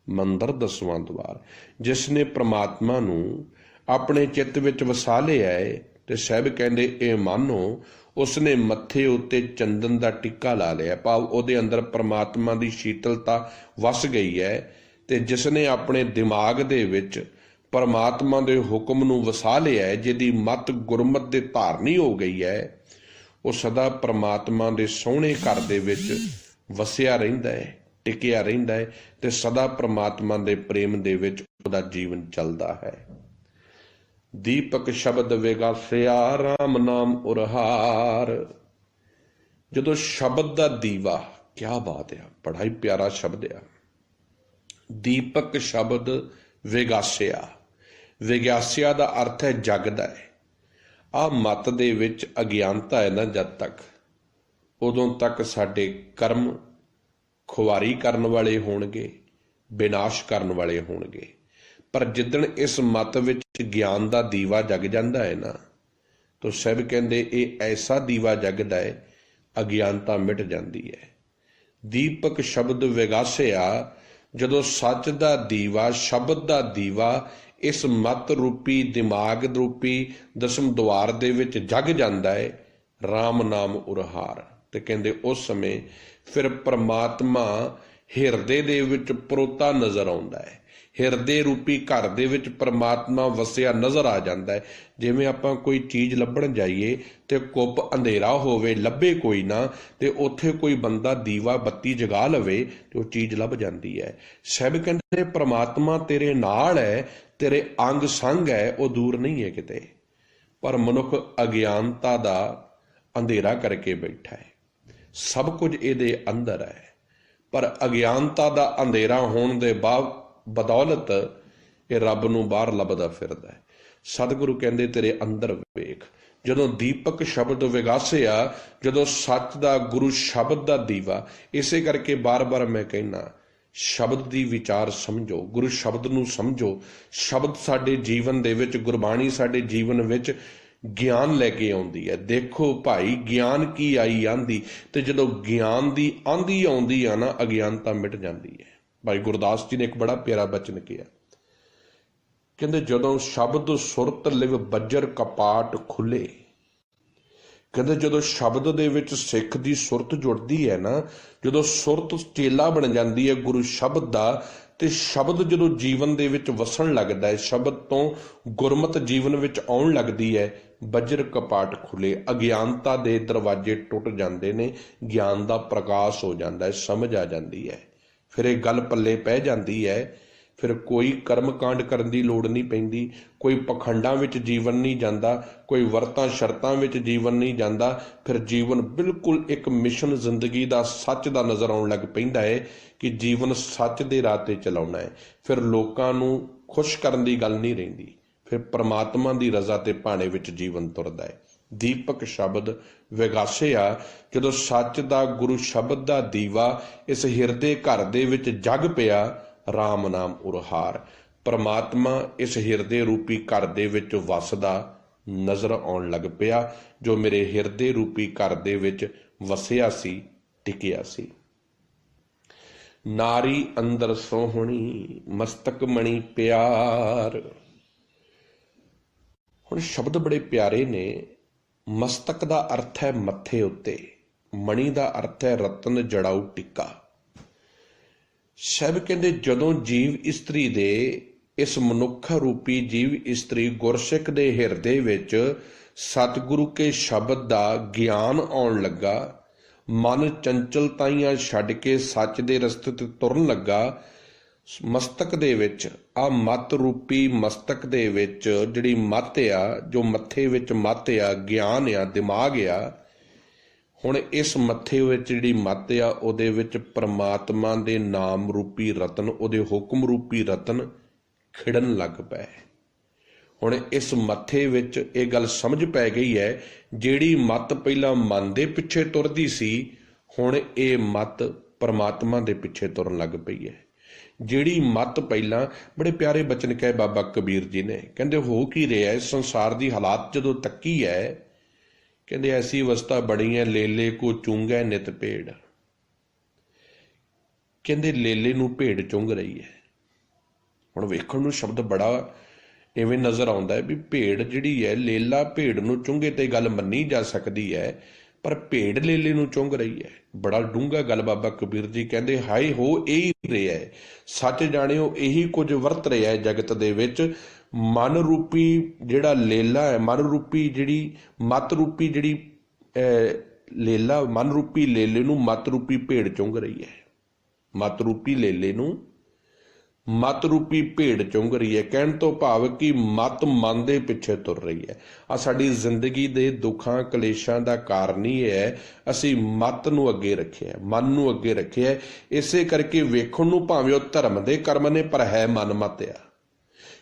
ਮੰਦਰ ਦਸਵਾਂ ਦੁਆਰ। ਜਿਸ ਨੇ ਪ੍ਰਮਾਤਮਾ ਨੂੰ ਆਪਣੇ ਚਿੱਤ ਵਿੱਚ ਵਸਾ ਲਿਆ ਹੈ, ਤੇ ਸਹਿਬ ਕਹਿੰਦੇ ਇਹ ਮਾਨੋ ਉਸਨੇ ਮੱਥੇ ਉੱਤੇ ਚੰਦਨ ਦਾ ਟਿੱਕਾ ਲਾ ਲਿਆ, ਭਾਵ ਉਹਦੇ ਅੰਦਰ ਪ੍ਰਮਾਤਮਾ ਦੀ ਸ਼ੀਤਲਤਾ ਵਸ ਗਈ ਹੈ। ਤੇ ਜਿਸ ਨੇ ਆਪਣੇ ਦਿਮਾਗ ਦੇ ਵਿੱਚ ਪਰਮਾਤਮਾ ਦੇ ਹੁਕਮ ਨੂੰ ਵਸਾ ਲਿਆ ਹੈ, ਜਿਹਦੀ ਮੱਤ ਗੁਰਮਤਿ ਦੇ ਧਾਰਨੀ ਹੋ ਗਈ ਹੈ, ਉਹ ਸਦਾ ਪ੍ਰਮਾਤਮਾ ਦੇ ਸੋਹਣੇ ਘਰ ਦੇ ਵਿੱਚ ਵਸਿਆ ਰਹਿੰਦਾ ਹੈ, ਟਿਕਿਆ ਰਹਿੰਦਾ ਹੈ, ਤੇ ਸਦਾ ਪ੍ਰਮਾਤਮਾ ਦੇ ਪ੍ਰੇਮ ਦੇ ਵਿੱਚ ਉਹਦਾ ਜੀਵਨ ਚੱਲਦਾ ਹੈ। ਦੀਪਕ ਸ਼ਬਦ ਵਿਗਾਸਿਆ RAM ਨਾਮ ਉਰਹਾਰ। ਜਦੋਂ ਸ਼ਬਦ ਦਾ ਦੀਵਾ, क्या बात है, बड़ा ही प्यारा शब्द आ। ਦੀਪਕ ਸ਼ਬਦ ਵਿਗਾਸਿਆ। ਵਿਗਾਸਿਆ ਦਾ ਅਰਥ ਹੈ ਜਗਦਾ ਹੈ। ਆਹ ਮਤ ਦੇ ਵਿੱਚ ਅਗਿਆਨਤਾ ਹੈ ਨਾ, ਜਦ ਤੱਕ ਉਦੋਂ ਤੱਕ ਸਾਡੇ ਕਰਮ ਖੁਆਰੀ ਕਰਨ ਵਾਲੇ ਹੋਣਗੇ, ਵਿਨਾਸ਼ ਕਰਨ ਵਾਲੇ ਹੋਣਗੇ। ਪਰ ਜਿੱਦਣ ਇਸ ਮਤ ਵਿੱਚ ਗਿਆਨ ਦਾ ਦੀਵਾ ਜਗ ਜਾਂਦਾ ਹੈ ਨਾ, ਤਾਂ ਸਭ ਕਹਿੰਦੇ ਇਹ ਐਸਾ ਦੀਵਾ ਜਗਦਾ ਹੈ, ਅਗਿਆਨਤਾ ਮਿਟ ਜਾਂਦੀ ਹੈ। ਦੀਪਕ ਸ਼ਬਦ ਵਿਗਾਸਿਆ, ਜਦੋਂ ਸੱਚ ਦਾ ਦੀਵਾ, ਸ਼ਬਦ ਦਾ ਦੀਵਾ ਇਸ ਮਤ ਰੂਪੀ, ਦਿਮਾਗ ਰੂਪੀ ਦਸਮ ਦੁਆਰ ਦੇ ਵਿੱਚ ਜਗ ਜਾਂਦਾ ਹੈ, ਰਾਮ ਨਾਮ ਉਰਹਾਰ। ਤੇ ਕਹਿੰਦੇ ਉਸ ਸਮੇਂ ਫਿਰ ਪ੍ਰਮਾਤਮਾ ਹਿਰਦੇ ਦੇ ਵਿੱਚ ਪਰੋਤਾ ਨਜ਼ਰ ਆਉਂਦਾ ਹੈ। ਹਿਰਦੇ ਰੂਪੀ ਘਰ ਦੇ ਵਿੱਚ ਪ੍ਰਮਾਤਮਾ ਵਸਿਆ ਨਜ਼ਰ ਆ ਜਾਂਦਾ ਹੈ। ਜਿਵੇਂ ਆਪਾਂ ਕੋਈ ਚੀਜ਼ ਲੱਭਣ ਜਾਈਏ ਤੇ ਕੁੱਪ ਅੰਧੇਰਾ ਹੋਵੇ, ਲੱਭੇ ਕੋਈ ਨਾ, ਤੇ ਉੱਥੇ ਕੋਈ ਬੰਦਾ ਦੀਵਾ ਬੱਤੀ ਜਗਾ ਲਵੇ ਤੇ ਉਹ ਚੀਜ਼ ਲੱਭ ਜਾਂਦੀ ਹੈ। ਸਭ ਕਹਿੰਦੇ ਪ੍ਰਮਾਤਮਾ ਤੇਰੇ ਨਾਲ ਹੈ, ਤੇਰੇ ਅੰਗ ਸੰਗ ਹੈ, ਉਹ ਦੂਰ ਨਹੀਂ ਹੈ ਕਿਤੇ। ਪਰ ਮਨੁੱਖ ਅਗਿਆਨਤਾ ਦਾ ਅੰਧੇਰਾ ਕਰਕੇ ਬੈਠਾ ਹੈ। ਸਭ ਕੁਝ ਇਹਦੇ ਅੰਦਰ ਹੈ, ਪਰ ਅਗਿਆਨਤਾ ਦਾ ਅੰਧੇਰਾ ਹੋਣ ਦੇ ਬਦੌਲਤ ਇਹ ਰੱਬ ਨੂੰ ਬਾਹਰ ਲੱਭਦਾ ਫਿਰਦਾ ਹੈ। ਸਤਿਗੁਰੂ ਕਹਿੰਦੇ ਤੇਰੇ ਅੰਦਰ ਵੇਖ। ਜਦੋਂ ਦੀਪਕ ਸ਼ਬਦ ਵਿਗਾਸਿਆ, ਜਦੋਂ ਸੱਚ ਦਾ ਗੁਰੂ ਸ਼ਬਦ ਦਾ ਦੀਵਾ, ਇਸੇ ਕਰਕੇ ਬਾਰ-ਬਾਰ ਮੈਂ ਕਹਿਣਾ, ਸ਼ਬਦ ਦੀ ਵਿਚਾਰ ਸਮਝੋ, ਗੁਰੂ ਸ਼ਬਦ ਨੂੰ ਸਮਝੋ। ਸ਼ਬਦ ਸਾਡੇ ਜੀਵਨ ਦੇ ਵਿੱਚ, ਗੁਰਬਾਣੀ ਸਾਡੇ ਜੀਵਨ ਵਿੱਚ ਗਿਆਨ ਲੈ ਕੇ ਆਉਂਦੀ ਹੈ। ਦੇਖੋ ਭਾਈ, ਗਿਆਨ ਕੀ ਆਈ ਆਂਦੀ, ਤੇ ਜਦੋਂ ਗਿਆਨ ਦੀ ਆਂਦੀ ਆਉਂਦੀ ਆ ਨਾ, ਅਗਿਆਨਤਾ ਮਿਟ ਜਾਂਦੀ ਹੈ। ਭਾਈ ਗੁਰਦਾਸ ਜੀ ਨੇ ਇੱਕ ਬੜਾ ਪਿਆਰਾ ਬਚਨ ਕਿਹਾ, ਕਹਿੰਦੇ ਜਦੋਂ ਸ਼ਬਦ ਸੁਰਤ ਲਿਵ ਬੱਜਰ ਕਪਾਟ ਖੁੱਲੇ। ਕਹਿੰਦੇ ਜਦੋਂ ਸ਼ਬਦ ਦੇ ਵਿੱਚ ਸਿੱਖ ਦੀ ਸੁਰਤ ਜੁੜਦੀ ਹੈ ਨਾ, ਜਦੋਂ ਸੁਰਤ ਚੇਲਾ ਬਣ ਜਾਂਦੀ ਹੈ ਗੁਰੂ ਸ਼ਬਦ ਦਾ, ਤੇ ਸ਼ਬਦ ਜਦੋਂ ਜੀਵਨ ਦੇ ਵਿੱਚ ਵਸਣ ਲੱਗਦਾ ਹੈ, ਸ਼ਬਦ ਤੋਂ ਗੁਰਮਤ ਜੀਵਨ ਵਿੱਚ ਆਉਣ ਲੱਗਦੀ ਹੈ, ਬੱਜਰ ਕਪਾਟ ਖੁੱਲੇ। ਅਗਿਆਨਤਾ ਦੇ ਦਰਵਾਜ਼ੇ ਟੁੱਟ ਜਾਂਦੇ ਨੇ, ਗਿਆਨ ਦਾ ਪ੍ਰਕਾਸ਼ ਹੋ ਜਾਂਦਾ ਹੈ, ਸਮਝ ਆ ਜਾਂਦੀ ਹੈ। ਫਿਰ ਇਹ ਗੱਲ ਪੱਲੇ ਪੈ ਜਾਂਦੀ ਹੈ। ਫਿਰ ਕੋਈ ਕਰਮਕਾਂਡ ਕਰਨ ਦੀ ਲੋੜ ਨਹੀਂ ਪੈਂਦੀ, ਕੋਈ ਪਖੰਡਾਂ ਵਿੱਚ ਜੀਵਨ ਨਹੀਂ ਜਾਂਦਾ, ਕੋਈ ਵਰਤਾਂ ਸ਼ਰਤਾਂ ਵਿੱਚ ਜੀਵਨ ਨਹੀਂ ਜਾਂਦਾ। ਫਿਰ ਜੀਵਨ ਬਿਲਕੁਲ ਇੱਕ ਮਿਸ਼ਨ ਜ਼ਿੰਦਗੀ ਦਾ, ਸੱਚ ਦਾ ਨਜ਼ਰ ਆਉਣ ਲੱਗ ਪੈਂਦਾ ਹੈ ਕਿ ਜੀਵਨ ਸੱਚ ਦੇ ਰਾਹ ਤੇ ਚਲਾਉਣਾ ਹੈ। ਫਿਰ ਲੋਕਾਂ ਨੂੰ ਖੁਸ਼ ਕਰਨ ਦੀ ਗੱਲ ਨਹੀਂ ਰਹਿੰਦੀ, ਫਿਰ ਪ੍ਰਮਾਤਮਾ ਦੀ ਰਜ਼ਾ ਤੇ ਭਾਣੇ ਵਿੱਚ ਜੀਵਨ ਤੁਰਦਾ ਹੈ। ਦੀਪਕ ਸ਼ਬਦ ਵਿਗਾਸਿਆ, ਜਦੋਂ ਸੱਚ ਦਾ ਗੁਰੂ ਸ਼ਬਦ ਦਾ ਦੀਵਾ ਇਸ ਹਿਰਦੇ ਘਰ ਦੇ ਵਿੱਚ ਜਗ ਪਿਆ, ਰਾਮ ਨਾਮ ਉਰਹਾਰ। ਪ੍ਰਮਾਤਮਾ ਇਸ ਹਿਰਦੇ ਰੂਪੀ ਘਰ ਦੇ ਵਿੱਚ ਵਸਦਾ ਨਜ਼ਰ ਆਉਣ ਲੱਗ ਪਿਆ, ਜੋ ਮੇਰੇ ਹਿਰਦੇ ਰੂਪੀ ਘਰ ਦੇ ਵਿੱਚ ਵਸਿਆ ਸੀ, ਟਿਕਿਆ ਸੀ। ਨਾਰੀ ਅੰਦਰ ਸੋਹਣੀ, ਮਸਤਕ ਮਣੀ ਪਿਆਰ। ਹੁਣ ਸ਼ਬਦ ਬੜੇ ਪਿਆਰੇ ਨੇ। ਮਸਤਕ ਦਾ ਅਰਥ ਹੈ ਮੱਥੇ ਉੱਤੇ, ਮਣੀ ਦਾ ਅਰਥ ਹੈ ਰਤਨ ਜੜਾਊ ਟਿੱਕਾ। ਸਭ ਕਹਿੰਦੇ ਜਦੋਂ ਜੀਵ ਇਸਤਰੀ ਦੇ, ਇਸ ਮਨੁੱਖ ਰੂਪੀ ਜੀਵ ਇਸਤਰੀ ਗੁਰਸਿੱਖ ਦੇ ਹਿਰਦੇ ਵਿੱਚ ਸਤਿਗੁਰੂ ਕੇ ਸ਼ਬਦ ਦਾ ਗਿਆਨ ਆਉਣ ਲੱਗਾ, ਮਨ ਚੰਚਲਤਾਈਆਂ ਛੱਡ ਕੇ ਸੱਚ ਦੇ ਰਸਤੇ ਤੇ ਤੁਰਨ ਲੱਗਾ, ਮਸਤਕ ਦੇ ਵਿੱਚ, ਆ ਮਤ ਰੂਪੀ ਮਸਤਕ ਦੇ ਵਿੱਚ ਜਿਹੜੀ ਮੱਤ ਆ, ਜੋ ਮੱਥੇ ਵਿੱਚ ਮੱਤ ਆ, ਗਿਆਨ ਆ, ਦਿਮਾਗ ਆ, ਹੁਣ ਇਸ ਮੱਥੇ ਵਿੱਚ ਜਿਹੜੀ ਮੱਤ ਆ, ਉਹਦੇ ਵਿੱਚ ਪ੍ਰਮਾਤਮਾ ਦੇ ਨਾਮ ਰੂਪੀ ਰਤਨ, ਉਹਦੇ ਹੁਕਮ ਰੂਪੀ ਰਤਨ ਖਿੜਨ ਲੱਗ ਪਏ। ਹੁਣ ਇਸ ਮੱਥੇ ਵਿੱਚ ਇਹ ਗੱਲ ਸਮਝ ਪੈ ਗਈ ਹੈ, ਜਿਹੜੀ ਮੱਤ ਪਹਿਲਾਂ ਮਨ ਦੇ ਪਿੱਛੇ ਤੁਰਦੀ ਸੀ, ਹੁਣ ਇਹ ਮੱਤ ਪ੍ਰਮਾਤਮਾ ਦੇ ਪਿੱਛੇ ਤੁਰਨ ਲੱਗ ਪਈ ਹੈ। ਜਿਹੜੀ ਮੱਤ ਪਹਿਲਾਂ, ਬੜੇ ਪਿਆਰੇ ਬਚਨ ਕਹੇ ਬਾਬਾ ਕਬੀਰ ਜੀ ਨੇ, ਕਹਿੰਦੇ ਹੋ ਕੀ ਰਿਹਾ ਸੰਸਾਰ ਦੀ ਹਾਲਾਤ ਜਦੋਂ ਤੱਕੀ ਹੈ, ਕਹਿੰਦੇ ਐਸੀ ਅਵਸਥਾ ਬਣੀ ਹੈ, ਲੇਲੇ ਕੋ ਚੁੰਗੈ ਨਿਤ ਭੇਡ। ਕਹਿੰਦੇ ਲੇਲੇ ਨੂੰ ਭੇਡ ਚੁੰਗ ਰਹੀ ਹੈ। ਹੁਣ ਵੇਖਣ ਨੂੰ ਸ਼ਬਦ ਬੜਾ ਇਵੇਂ ਨਜ਼ਰ ਆਉਂਦਾ ਹੈ ਵੀ ਭੇਡ ਜਿਹੜੀ ਹੈ, ਲੇਲਾ ਭੇਡ ਨੂੰ ਚੁੰਗੇ ਤੇ ਗੱਲ ਮੰਨੀ ਜਾ ਸਕਦੀ ਹੈ, ਪਰ ਭੇਡ ਲੇਲੇ ਨੂੰ ਚੁੰਗ ਰਹੀ ਹੈ। ਬੜਾ ਡੂੰਘਾ ਗੱਲ ਬਾਬਾ ਕਬੀਰ ਜੀ ਕਹਿੰਦੇ, ਹਾਏ ਹੋ ਇਹੀ ਰਿਹਾ ਹੈ, ਸੱਚ ਜਾਣਿਓ ਇਹੀ ਕੁਝ ਵਰਤ ਰਿਹਾ ਹੈ ਜਗਤ ਦੇ ਵਿੱਚ। ਮਨ ਰੂਪੀ ਜਿਹੜਾ ਲੇਲਾ ਹੈ, ਮਨ ਰੂਪੀ ਜਿਹੜੀ ਮਤ ਰੂਪੀ ਜਿਹੜੀ ਲੇਲਾ, ਮਨ ਰੂਪੀ ਲੇਲੇ ਨੂੰ ਮਤ ਰੂਪੀ ਭੇਡ ਚੁੰਗ ਰਹੀ ਹੈ। ਮਤ ਰੂਪੀ ਲੇਲੇ ਨੂੰ ਮਤ ਰੂਪੀ ਭੇਡ ਚੁੰਘ ਰਹੀ ਹੈ। ਕਹਿਣ ਤੋਂ ਭਾਵ ਕਿ ਮਤ ਮਨ ਦੇ ਪਿੱਛੇ ਤੁਰ ਰਹੀ ਹੈ। ਆ ਸਾਡੀ ਜ਼ਿੰਦਗੀ ਦੇ ਦੁੱਖਾਂ ਕਲੇਸ਼ਾਂ ਦਾ ਕਾਰਨ ਹੀ ਹੈ, ਅਸੀਂ ਮਤ ਨੂੰ ਅੱਗੇ ਰੱਖਿਆ, ਮਨ ਨੂੰ ਅੱਗੇ ਰੱਖਿਆ। ਇਸੇ ਕਰਕੇ ਵੇਖਣ ਨੂੰ ਭਾਵੇਂ ਉਹ ਧਰਮ ਦੇ ਕਰਮ ਨੇ, ਪਰ ਹੈ ਮਨ ਮਤ ਆ।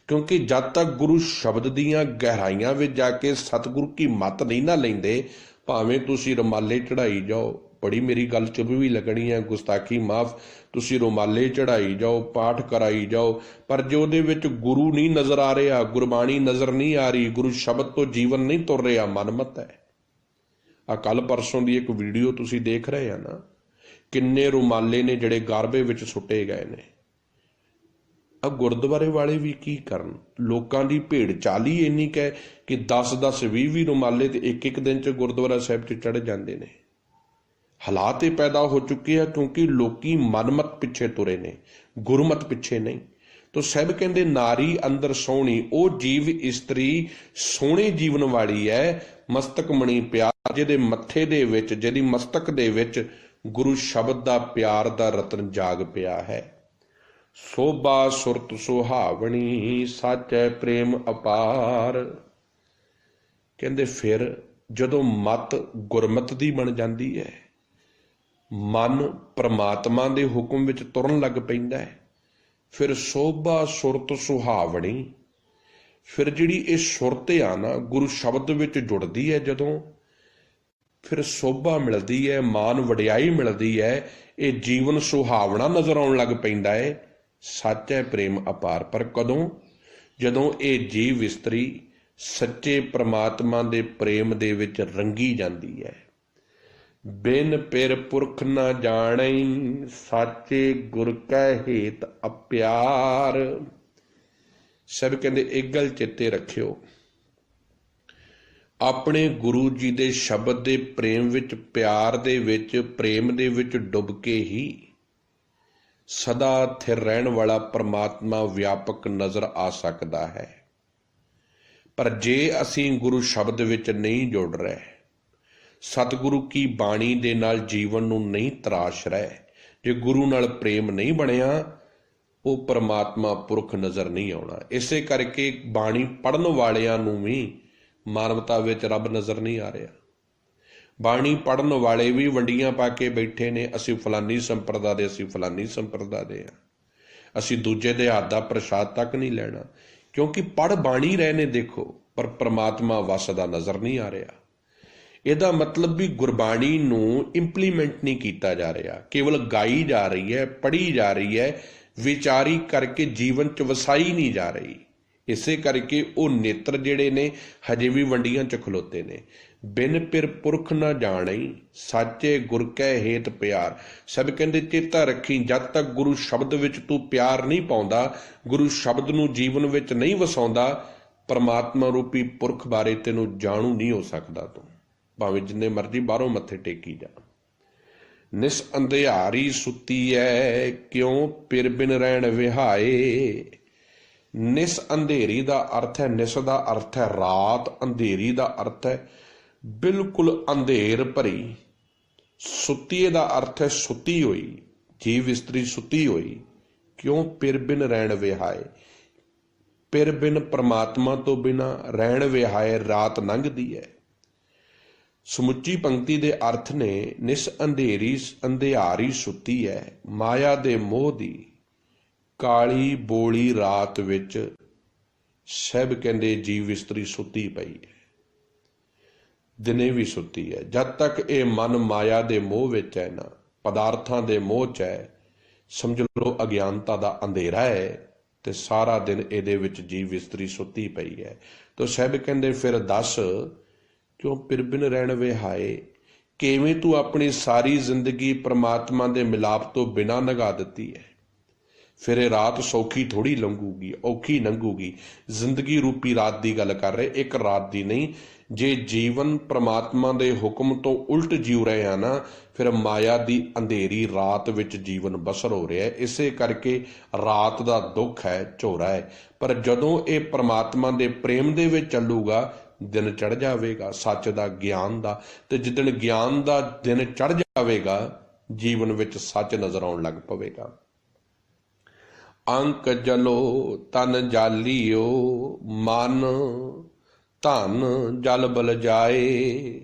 ਕਿਉਂਕਿ ਜਦ ਤੱਕ ਗੁਰੂ ਸ਼ਬਦ ਦੀਆਂ ਗਹਿਰਾਈਆਂ ਵਿੱਚ ਜਾ ਕੇ ਸਤਿਗੁਰੂ ਕੀ ਮਤ ਨਹੀਂ ਨਾ ਲੈਂਦੇ, ਭਾਵੇਂ ਤੁਸੀਂ ਰੁਮਾਲੇ ਚੜਾਈ ਜਾਓ, ਬੜੀ ਮੇਰੀ ਗੱਲ ਚੁੱਭ ਵੀ ਲੱਗਣੀ ਹੈ, ਗੁਸਤਾਖੀ ਮਾਫ, ਤੁਸੀਂ ਰੁਮਾਲੇ ਚੜਾਈ ਜਾਓ, ਪਾਠ ਕਰਾਈ ਜਾਓ, ਪਰ ਜੇ ਉਹਦੇ ਵਿੱਚ ਗੁਰੂ ਨਹੀਂ ਨਜ਼ਰ ਆ ਰਿਹਾ, ਗੁਰਬਾਣੀ ਨਜ਼ਰ ਨਹੀਂ ਆ ਰਹੀ, ਗੁਰੂ ਸ਼ਬਦ ਤੋਂ ਜੀਵਨ ਨਹੀਂ ਤੁਰ ਰਿਹਾ, ਮਨਮਤ ਹੈ। ਆ ਕੱਲ ਪਰਸੋਂ ਦੀ ਇੱਕ ਵੀਡੀਓ ਤੁਸੀਂ ਦੇਖ ਰਹੇ ਆ ਨਾ, ਕਿੰਨੇ ਰੁਮਾਲੇ ਨੇ ਜਿਹੜੇ ਗਾਰਬੇ ਵਿੱਚ ਸੁੱਟੇ ਗਏ ਨੇ। ਆ ਗੁਰਦੁਆਰੇ ਵਾਲੇ ਵੀ ਕੀ ਕਰਨ? ਲੋਕਾਂ ਦੀ ਭੇਡ ਚਾਲ ਹੀ ਇੰਨੀ ਕੁ ਕਿ 10-10, 20-20 ਰੁਮਾਲੇ ਤੇ ਇੱਕ ਦਿਨ 'ਚ ਗੁਰਦੁਆਰਾ ਸਾਹਿਬ 'ਚ ਚੜ੍ਹ ਜਾਂਦੇ ਨੇ। ਹਾਲਾਤ ਇਹ ਪੈਦਾ ਹੋ ਚੁੱਕੇ ਆ ਕਿਉਂਕਿ ਲੋਕੀ ਮਨਮਤ ਪਿੱਛੇ ਤੁਰੇ ਨੇ, ਗੁਰਮਤ ਪਿੱਛੇ ਨਹੀਂ। ਤੋ ਸਾਹਿਬ ਕਹਿੰਦੇ ਨਾਰੀ ਅੰਦਰ ਸੋਹਣੀ, ਉਹ ਜੀਵ ਇਸਤਰੀ ਸੋਹਣੇ ਜੀਵਨ ਵਾਲੀ ਹੈ। ਮਸਤਕ ਮਣੀ ਪਿਆਰ, ਜਿਹਦੇ ਮੱਥੇ ਦੇ ਵਿੱਚ, ਜਿਹਦੀ ਮਸਤਕ ਦੇ ਵਿੱਚ ਗੁਰੂ ਸ਼ਬਦ ਦਾ ਪਿਆਰ ਦਾ ਰਤਨ ਜਾਗ ਪਿਆ ਹੈ। ਸੋਭਾ ਸੁਰਤ ਸੁਹਾਵਣੀ, ਸਾਚੈ ਪ੍ਰੇਮ ਅਪਾਰ। ਕਹਿੰਦੇ ਫਿਰ ਜਦੋਂ ਮਤ ਗੁਰਮਤ ਦੀ ਬਣ ਜਾਂਦੀ ਹੈ, ਮਨ ਪ੍ਰਮਾਤਮਾ ਦੇ ਹੁਕਮ ਵਿੱਚ ਤੁਰਨ ਲੱਗ ਪੈਂਦਾ ਹੈ, ਫਿਰ ਸੋਭਾ ਸੁਰਤ ਸੁਹਾਵਣੀ, ਫਿਰ ਜਿਹੜੀ ਇਹ ਸੁਰਤ ਆ ਨਾ ਗੁਰੂ ਸ਼ਬਦ ਵਿੱਚ ਜੁੜਦੀ ਹੈ, ਜਦੋਂ ਫਿਰ ਸੋਭਾ ਮਿਲਦੀ ਹੈ, ਮਾਨ ਵਡਿਆਈ ਮਿਲਦੀ ਹੈ, ਇਹ ਜੀਵਨ ਸੁਹਾਵਣਾ ਨਜ਼ਰ ਆਉਣ ਲੱਗ ਪੈਂਦਾ ਹੈ। ਸੱਚ ਹੈ ਪ੍ਰੇਮ ਅਪਾਰ। ਪਰ ਕਦੋਂ? ਜਦੋਂ ਇਹ ਜੀਵ ਇਸਤਰੀ ਸੱਚੇ ਪ੍ਰਮਾਤਮਾ ਦੇ ਪ੍ਰੇਮ ਦੇ ਵਿੱਚ ਰੰਗੀ ਜਾਂਦੀ ਹੈ। ਬਿਨ ਪਿਰ ਪੁਰਖ ਨਾ ਜਾਣੈ, ਸਾਚੇ ਗੁਰ ਕੈ ਹੇਤ ਅਪਿਆਰ। ਸਭ ਕਹਿੰਦੇ ਇੱਕ ਗੱਲ ਚੇਤੇ ਰੱਖਿਓ, ਆਪਣੇ ਗੁਰੂ ਜੀ ਦੇ ਸ਼ਬਦ ਦੇ ਪ੍ਰੇਮ ਵਿੱਚ, ਪਿਆਰ ਦੇ ਵਿੱਚ, ਪ੍ਰੇਮ ਦੇ ਵਿੱਚ ਡੁੱਬ ਕੇ ਹੀ ਸਦਾ ਸਥਿਰ ਰਹਿਣ ਵਾਲਾ ਪ੍ਰਮਾਤਮਾ ਵਿਆਪਕ ਨਜ਼ਰ ਆ ਸਕਦਾ ਹੈ। ਪਰ ਜੇ ਅਸੀਂ ਗੁਰੂ ਸ਼ਬਦ ਵਿੱਚ ਨਹੀਂ ਜੁੜ ਰਹੇ, ਸਤਿਗੁਰੂ ਕੀ ਬਾਣੀ ਦੇ ਨਾਲ ਜੀਵਨ ਨੂੰ ਨਹੀਂ ਤਰਾਸ਼ ਰਹੇ, ਜੇ ਗੁਰੂ ਨਾਲ ਪ੍ਰੇਮ ਨਹੀਂ ਬਣਿਆ, ਉਹ ਪ੍ਰਮਾਤਮਾ ਪੁਰਖ ਨਜ਼ਰ ਨਹੀਂ ਆਉਣਾ। ਇਸੇ ਕਰਕੇ ਬਾਣੀ ਪੜ੍ਹਨ ਵਾਲਿਆਂ ਨੂੰ ਵੀ ਮਾਨਵਤਾ ਵਿੱਚ ਰੱਬ ਨਜ਼ਰ ਨਹੀਂ ਆ ਰਿਹਾ। ਬਾਣੀ ਪੜ੍ਹਨ ਵਾਲੇ ਵੀ ਵੰਡੀਆਂ ਪਾ ਕੇ ਬੈਠੇ ਨੇ, ਅਸੀਂ ਫਲਾਨੀ ਸੰਪਰਦਾ ਦੇ, ਅਸੀਂ ਫਲਾਨੀ ਸੰਪਰਦਾ ਦੇ ਆ, ਅਸੀਂ ਦੂਜੇ ਦੇ ਹੱਥ ਦਾ ਪ੍ਰਸ਼ਾਦ ਤੱਕ ਨਹੀਂ ਲੈਣਾ, ਕਿਉਂਕਿ ਪੜ੍ਹ ਬਾਣੀ ਰਹੇ ਨੇ ਦੇਖੋ, ਪਰ ਪ੍ਰਮਾਤਮਾ ਵਸਦਾ ਨਜ਼ਰ ਨਹੀਂ ਆ ਰਿਹਾ। ਇਹਦਾ ਮਤਲਬ ਵੀ ਗੁਰਬਾਣੀ ਨੂੰ ਇੰਪਲੀਮੈਂਟ ਨਹੀਂ ਕੀਤਾ ਜਾ ਰਿਹਾ, ਕੇਵਲ ਗਾਈ ਜਾ ਰਹੀ ਹੈ, ਪੜ੍ਹੀ ਜਾ ਰਹੀ ਹੈ, ਵਿਚਾਰੀ ਕਰਕੇ ਜੀਵਨ 'ਚ ਵਸਾਈ ਨਹੀਂ ਜਾ ਰਹੀ। ਇਸੇ ਕਰਕੇ ਉਹ ਨੇਤਰ ਜਿਹੜੇ ਨੇ ਹਜੇ ਵੀ ਵੰਡੀਆਂ 'ਚ ਖਲੋਤੇ ਨੇ। ਬਿਨ ਪਿਰ ਪੁਰਖ ਨਾ ਜਾਣੈ, ਸਾਚੇ ਗੁਰ ਕੈ ਹੇਤ ਪਿਆਰ। ਸਭ ਕਹਿੰਦੇ ਚੇਤਾ ਰੱਖੀ, ਜਦ ਤੱਕ ਗੁਰੂ ਸ਼ਬਦ ਵਿੱਚ ਤੂੰ ਪਿਆਰ ਨਹੀਂ ਪਾਉਂਦਾ, ਗੁਰੂ ਸ਼ਬਦ ਨੂੰ ਜੀਵਨ ਵਿੱਚ ਨਹੀਂ ਵਸਾਉਂਦਾ, ਪਰਮਾਤਮਾ ਰੂਪੀ ਪੁਰਖ ਬਾਰੇ ਤੈਨੂੰ ਜਾਣੂ ਨਹੀਂ ਹੋ ਸਕਦਾ। ਤੂੰ ਭਾਵੇਂ ਜਿੰਨੇ ਮਰਜ਼ੀ ਬਾਹਰੋਂ ਮੱਥੇ ਟੇਕੀ ਜਾ। ਨਿਸ ਅੰਧਿਆਰੀ ਸੁੱਤੀ ਐ, ਕਿਉਂ ਪਿਰ ਬਿਨ ਰਹਿਣ ਵਿਹਾਏ। ਨਿਸ ਅੰਧੇਰੀ ਦਾ ਅਰਥ ਹੈ, ਨਿਸ ਦਾ ਅਰਥ ਹੈ ਰਾਤ, ਅੰਧੇਰੀ ਦਾ ਅਰਥ ਹੈ ਬਿਲਕੁਲ ਅੰਧੇਰ ਭਰੀ। ਸੁੱਤੀਏ ਦਾ ਅਰਥ ਹੈ ਸੁੱਤੀ ਹੋਈ, ਜੀਵ ਇਸਤਰੀ ਸੁੱਤੀ ਹੋਈ। ਕਿਉਂ ਪਿਰ ਬਿਨ ਰਹਿਣ ਵਿਹਾਏ, ਪਿਰ ਬਿਨ ਪ੍ਰਮਾਤਮਾ ਤੋਂ ਬਿਨਾ ਰਹਿਣ ਵਿਹਾਏ, ਰਾਤ ਲੰਘਦੀ ਹੈ। ਸਮੁੱਚੀ ਪੰਕਤੀ ਦੇ ਅਰਥ ਨੇ, ਨਿਸ ਅੰਧੇਰੀ ਅੰਧਿਆਰੀ ਸੁੱਤੀ ਹੈ, ਮਾਇਆ ਦੇ ਮੋਹ ਦੀ ਕਾਲੀ ਬੋਲੀ ਰਾਤ ਵਿੱਚ ਸਭ ਕਹਿੰਦੇ ਜੀਵ ਇਸਤਰੀ ਸੁੱਤੀ ਪਈ ਹੈ, ਦਿਨੇ ਵੀ ਸੁੱਤੀ ਹੈ। ਜਦ ਤੱਕ ਇਹ ਮਨ ਮਾਇਆ ਦੇ ਮੋਹ ਵਿੱਚ ਹੈ ਨਾ, ਪਦਾਰਥਾਂ ਦੇ ਮੋਹ 'ਚ ਹੈ, ਸਮਝ ਲਓ ਅਗਿਆਨਤਾ ਦਾ ਅੰਧੇਰਾ ਹੈ, ਤੇ ਸਾਰਾ ਦਿਨ ਇਹਦੇ ਵਿੱਚ ਜੀਵ ਇਸਤਰੀ ਸੁੱਤੀ ਪਈ ਹੈ। ਤਾਂ ਸਭ ਕਹਿੰਦੇ ਫਿਰ ਦੱਸ ਕਿਉਂ ਪਿਰ ਬਿਨ ਰਹਿਣ ਵਿਹਾਏ, ਕਿਵੇਂ ਤੂੰ ਆਪਣੀ ਸਾਰੀ ਜ਼ਿੰਦਗੀ ਪ੍ਰਮਾਤਮਾ ਦੇ ਮਿਲਾਪ ਤੋਂ ਬਿਨਾਂ ਲੰਘਾ ਦਿੱਤੀ ਹੈ। ਫਿਰ ਇਹ ਰਾਤ ਸੌਖੀ ਥੋੜੀ ਲੰਘੂਗੀ, ਔਖੀ ਲੰਘੂਗੀ। ਜ਼ਿੰਦਗੀ ਰੂਪੀ ਰਾਤ ਦੀ ਗੱਲ ਕਰ ਰਹੇ, ਇੱਕ ਰਾਤ ਦੀ ਨਹੀਂ। ਜੇ ਜੀਵਨ ਪ੍ਰਮਾਤਮਾ ਦੇ ਹੁਕਮ ਤੋਂ ਉਲਟ ਜੀਉ ਰਹੇ ਆ ਨਾ, ਫਿਰ ਮਾਇਆ ਦੀ ਅੰਧੇਰੀ ਰਾਤ ਵਿੱਚ ਜੀਵਨ ਬਸਰ ਹੋ ਰਿਹਾ ਹੈ। ਇਸੇ ਕਰਕੇ ਰਾਤ ਦਾ ਦੁੱਖ ਹੈ, ਝੋਰਾ ਹੈ। ਪਰ ਜਦੋਂ ਇਹ ਪ੍ਰਮਾਤਮਾ ਦੇ ਪ੍ਰੇਮ ਦੇ ਵਿੱਚ ਚੱਲੂਗਾ, ਦਿਨ ਚੜ੍ਹ ਜਾਵੇਗਾ ਸੱਚ ਦਾ, ਗਿਆਨ ਦਾ। ਤੇ ਜਿੱਦਣ ਗਿਆਨ ਦਾ ਦਿਨ ਚੜ੍ਹ ਜਾਵੇਗਾ, ਜੀਵਨ ਵਿੱਚ ਸੱਚ ਨਜ਼ਰ ਆਉਣ ਲੱਗ ਪਵੇਗਾ। ਅੰਕ ਜਲੋ ਤਨ ਜਾਲੀਓ, ਮਨ ਧਨ ਜਲ ਬਲ ਜਾਏ।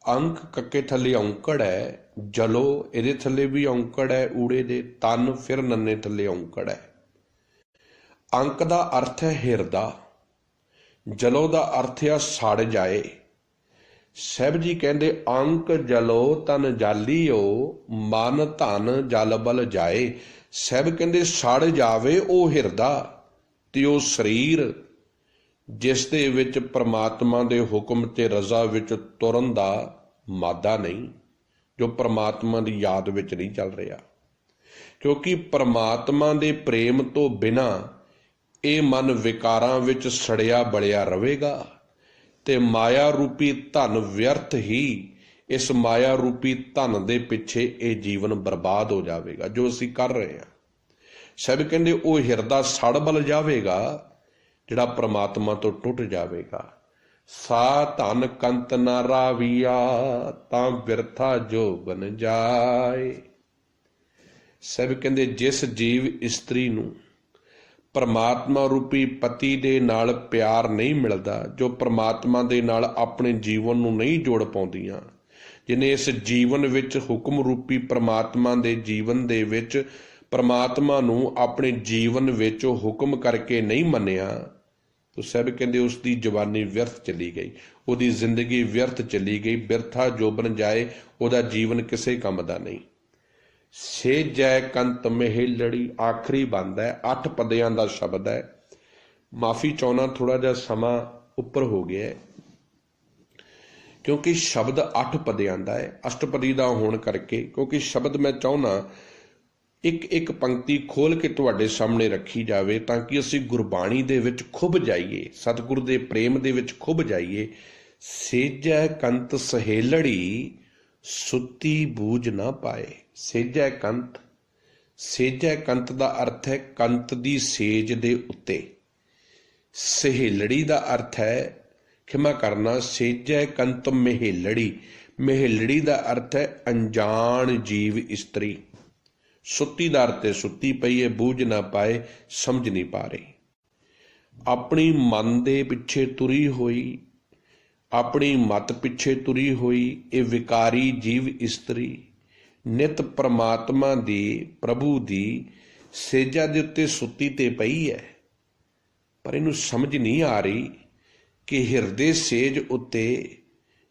ਅੰਕ ਕੱਕੇ ਥੱਲੇ ਔਂਕੜ ਹੈ, ਜਲੋ ਇਹਦੇ ਥੱਲੇ ਵੀ ਔਂਕੜ ਹੈ ਊੜੇ ਦੇ, ਤਨ ਫਿਰ ਨੰਨੇ ਥੱਲੇ ਔਂਕੜ ਹੈ। ਅੰਕ ਦਾ ਅਰਥ ਹੈ ਹਿਰਦਾ, ਜਲੋ ਦਾ ਅਰਥ ਹੈ ਸੜ ਜਾਏ। ਸਾਹਿਬ ਜੀ ਕਹਿੰਦੇ ਅੰਕ ਜਲੋ ਤਨ ਜਾਲੀਓ, ਮਨ ਧਨ ਜਲ ਬਲ ਜਾਏ। ਸਾਹਿਬ ਕਹਿੰਦੇ ਸੜ ਜਾਵੇ ਉਹ ਹਿਰਦਾ ਤੇ ਉਹ ਸਰੀਰ ਜਿਸ ਦੇ ਵਿੱਚ ਪ੍ਰਮਾਤਮਾ ਦੇ ਹੁਕਮ ਤੇ ਰਜ਼ਾ ਵਿੱਚ ਤੁਰਨ ਦਾ ਮਾਦਾ ਨਹੀਂ, ਜੋ ਪ੍ਰਮਾਤਮਾ ਦੀ ਯਾਦ ਵਿੱਚ ਨਹੀਂ ਚੱਲ ਰਿਹਾ। ਕਿਉਂਕਿ ਪ੍ਰਮਾਤਮਾ ਦੇ ਪ੍ਰੇਮ ਤੋਂ ਬਿਨਾਂ ਇਹ ਮਨ ਵਿਕਾਰਾਂ ਵਿੱਚ ਸੜਿਆ ਬਲਿਆ ਰਹੇਗਾ ਤੇ ਮਾਇਆ ਰੂਪੀ ਧਨ ਵਿਅਰਥ ਹੀ, ਇਸ ਮਾਇਆ ਰੂਪੀ ਧਨ ਦੇ ਪਿੱਛੇ ਇਹ ਜੀਵਨ ਬਰਬਾਦ ਹੋ ਜਾਵੇਗਾ ਜੋ ਅਸੀਂ ਕਰ ਰਹੇ ਹਾਂ। ਸਾਹਿਬ ਕਹਿੰਦੇ ਉਹ ਹਿਰਦਾ ਸੜ ਬਲ ਜਾਵੇਗਾ ਜਿਹੜਾ ਪ੍ਰਮਾਤਮਾ ਤੋਂ ਟੁੱਟ ਜਾਵੇਗਾ। ਸਾ ਧਨ ਕੰਤ ਨਾ ਰਾਵੀਆ, ਤਾਂ ਬਿਰਥਾ ਜੋਬਨ ਜਾਏ। ਸਾਹਿਬ ਕਹਿੰਦੇ ਜਿਸ ਜੀਵ ਇਸਤਰੀ ਨੂੰ ਪ੍ਰਮਾਤਮਾ ਰੂਪੀ ਪਤੀ ਦੇ ਨਾਲ ਪਿਆਰ ਨਹੀਂ ਮਿਲਦਾ, ਜੋ ਪ੍ਰਮਾਤਮਾ ਦੇ ਨਾਲ ਆਪਣੇ ਜੀਵਨ ਨੂੰ ਨਹੀਂ ਜੋੜ ਪਾਉਂਦੀਆਂ, ਜਿਹਨੇ ਇਸ ਜੀਵਨ ਵਿੱਚ ਹੁਕਮ ਰੂਪੀ ਪ੍ਰਮਾਤਮਾ ਦੇ ਜੀਵਨ ਦੇ ਵਿੱਚ ਪ੍ਰਮਾਤਮਾ ਨੂੰ ਆਪਣੇ ਜੀਵਨ ਵਿੱਚ ਹੁਕਮ ਕਰਕੇ ਨਹੀਂ ਮੰਨਿਆ, ਤਾਂ ਸਾਹਿਬ ਕਹਿੰਦੇ ਉਸ ਦੀ ਜਵਾਨੀ ਵਿਅਰਥ ਚਲੀ ਗਈ, ਉਹਦੀ ਜ਼ਿੰਦਗੀ ਵਿਅਰਥ ਚਲੀ ਗਈ, ਬਿਰਥਾ ਜੋਬਨ ਜਾਏ, ਉਹਦਾ ਜੀਵਨ ਕਿਸੇ ਕੰਮ ਦਾ ਨਹੀਂ। ਸੇਜੈ ਕੰਤ ਮਹੇਲੜੀ ਆਖਰੀ ਬੰਦ ਹੈ, 8 ਪਦਿਆਂ ਦਾ ਸ਼ਬਦ ਹੈ। ਮਾਫੀ ਚਾਹੁੰਦਾ ਥੋੜਾ ਜਿਹਾ ਸਮਾਂ ਉੱਪਰ ਹੋ ਗਿਆ ਹੈ, ਕਿਉਂਕਿ ਸ਼ਬਦ 8 ਪਦਿਆਂ ਦਾ ਹੈ, ਅਸ਼ਟਪਦੀ ਦਾ ਹੋਣ ਕਰਕੇ। ਕਿਉਂਕਿ ਸ਼ਬਦ ਮੈਂ ਚਾਹੁੰਦਾ ਇੱਕ ਇੱਕ ਪੰਕਤੀ ਖੋਲ ਕੇ ਤੁਹਾਡੇ ਸਾਹਮਣੇ ਰੱਖੀ ਜਾਵੇ ਤਾਂ ਕਿ ਅਸੀਂ ਗੁਰਬਾਣੀ ਦੇ ਵਿੱਚ ਖੁੱਭ ਜਾਈਏ, ਸਤਿਗੁਰੂ ਦੇ ਪ੍ਰੇਮ ਦੇ ਵਿੱਚ ਖੁੱਭ ਜਾਈਏ। ਸੇਜੈ ਕੰਤ ਸਹੇਲੜੀ, ਸੁੱਤੀ ਬੂਝ ਨਾ ਪਾਏ। ਸੇਜੈ ਕੰਤ, ਸੇਜੈ ਕੰਤ ਦਾ ਅਰਥ ਹੈ ਕੰਤ ਦੀ ਸੇਜ ਦੇ ਉੱਤੇ। ਸਹੇਲੜੀ ਦਾ ਅਰਥ ਹੈ, ਖਿਮਾ ਕਰਨਾ, ਸੇਜੈ ਕੰਤ ਮਹੇਲੜੀ, ਮਹੇਲੜੀ ਦਾ ਅਰਥ ਹੈ ਅਣਜਾਣ ਜੀਵ ਇਸਤਰੀ। ਸੁੱਤੀ ਦਾ ਅਰਥ ਹੈ ਸੁੱਤੀ ਪਈ ਹੈ, ਬੂਝ ਨਾ ਪਾਏ, ਸਮਝ ਨਹੀਂ ਪਾ ਰਹੀ, ਆਪਣੀ ਮਨ ਦੇ ਪਿੱਛੇ ਤੁਰੀ ਹੋਈ, ਆਪਣੀ ਮਤ ਪਿੱਛੇ ਤੁਰੀ ਹੋਈ ਇਹ ਵਿਕਾਰੀ ਜੀਵ ਇਸਤਰੀ ਨਿਤ ਪ੍ਰਮਾਤਮਾ ਦੀ, ਪ੍ਰਭੂ ਦੀ ਸੇਜਾ ਦੇ ਉੱਤੇ ਸੁੱਤੀ ਤੇ ਪਈ ਹੈ, ਪਰ ਇਹਨੂੰ ਸਮਝ ਨਹੀਂ ਆ ਰਹੀ ਕਿ ਹਿਰਦੇ ਸੇਜ ਉੱਤੇ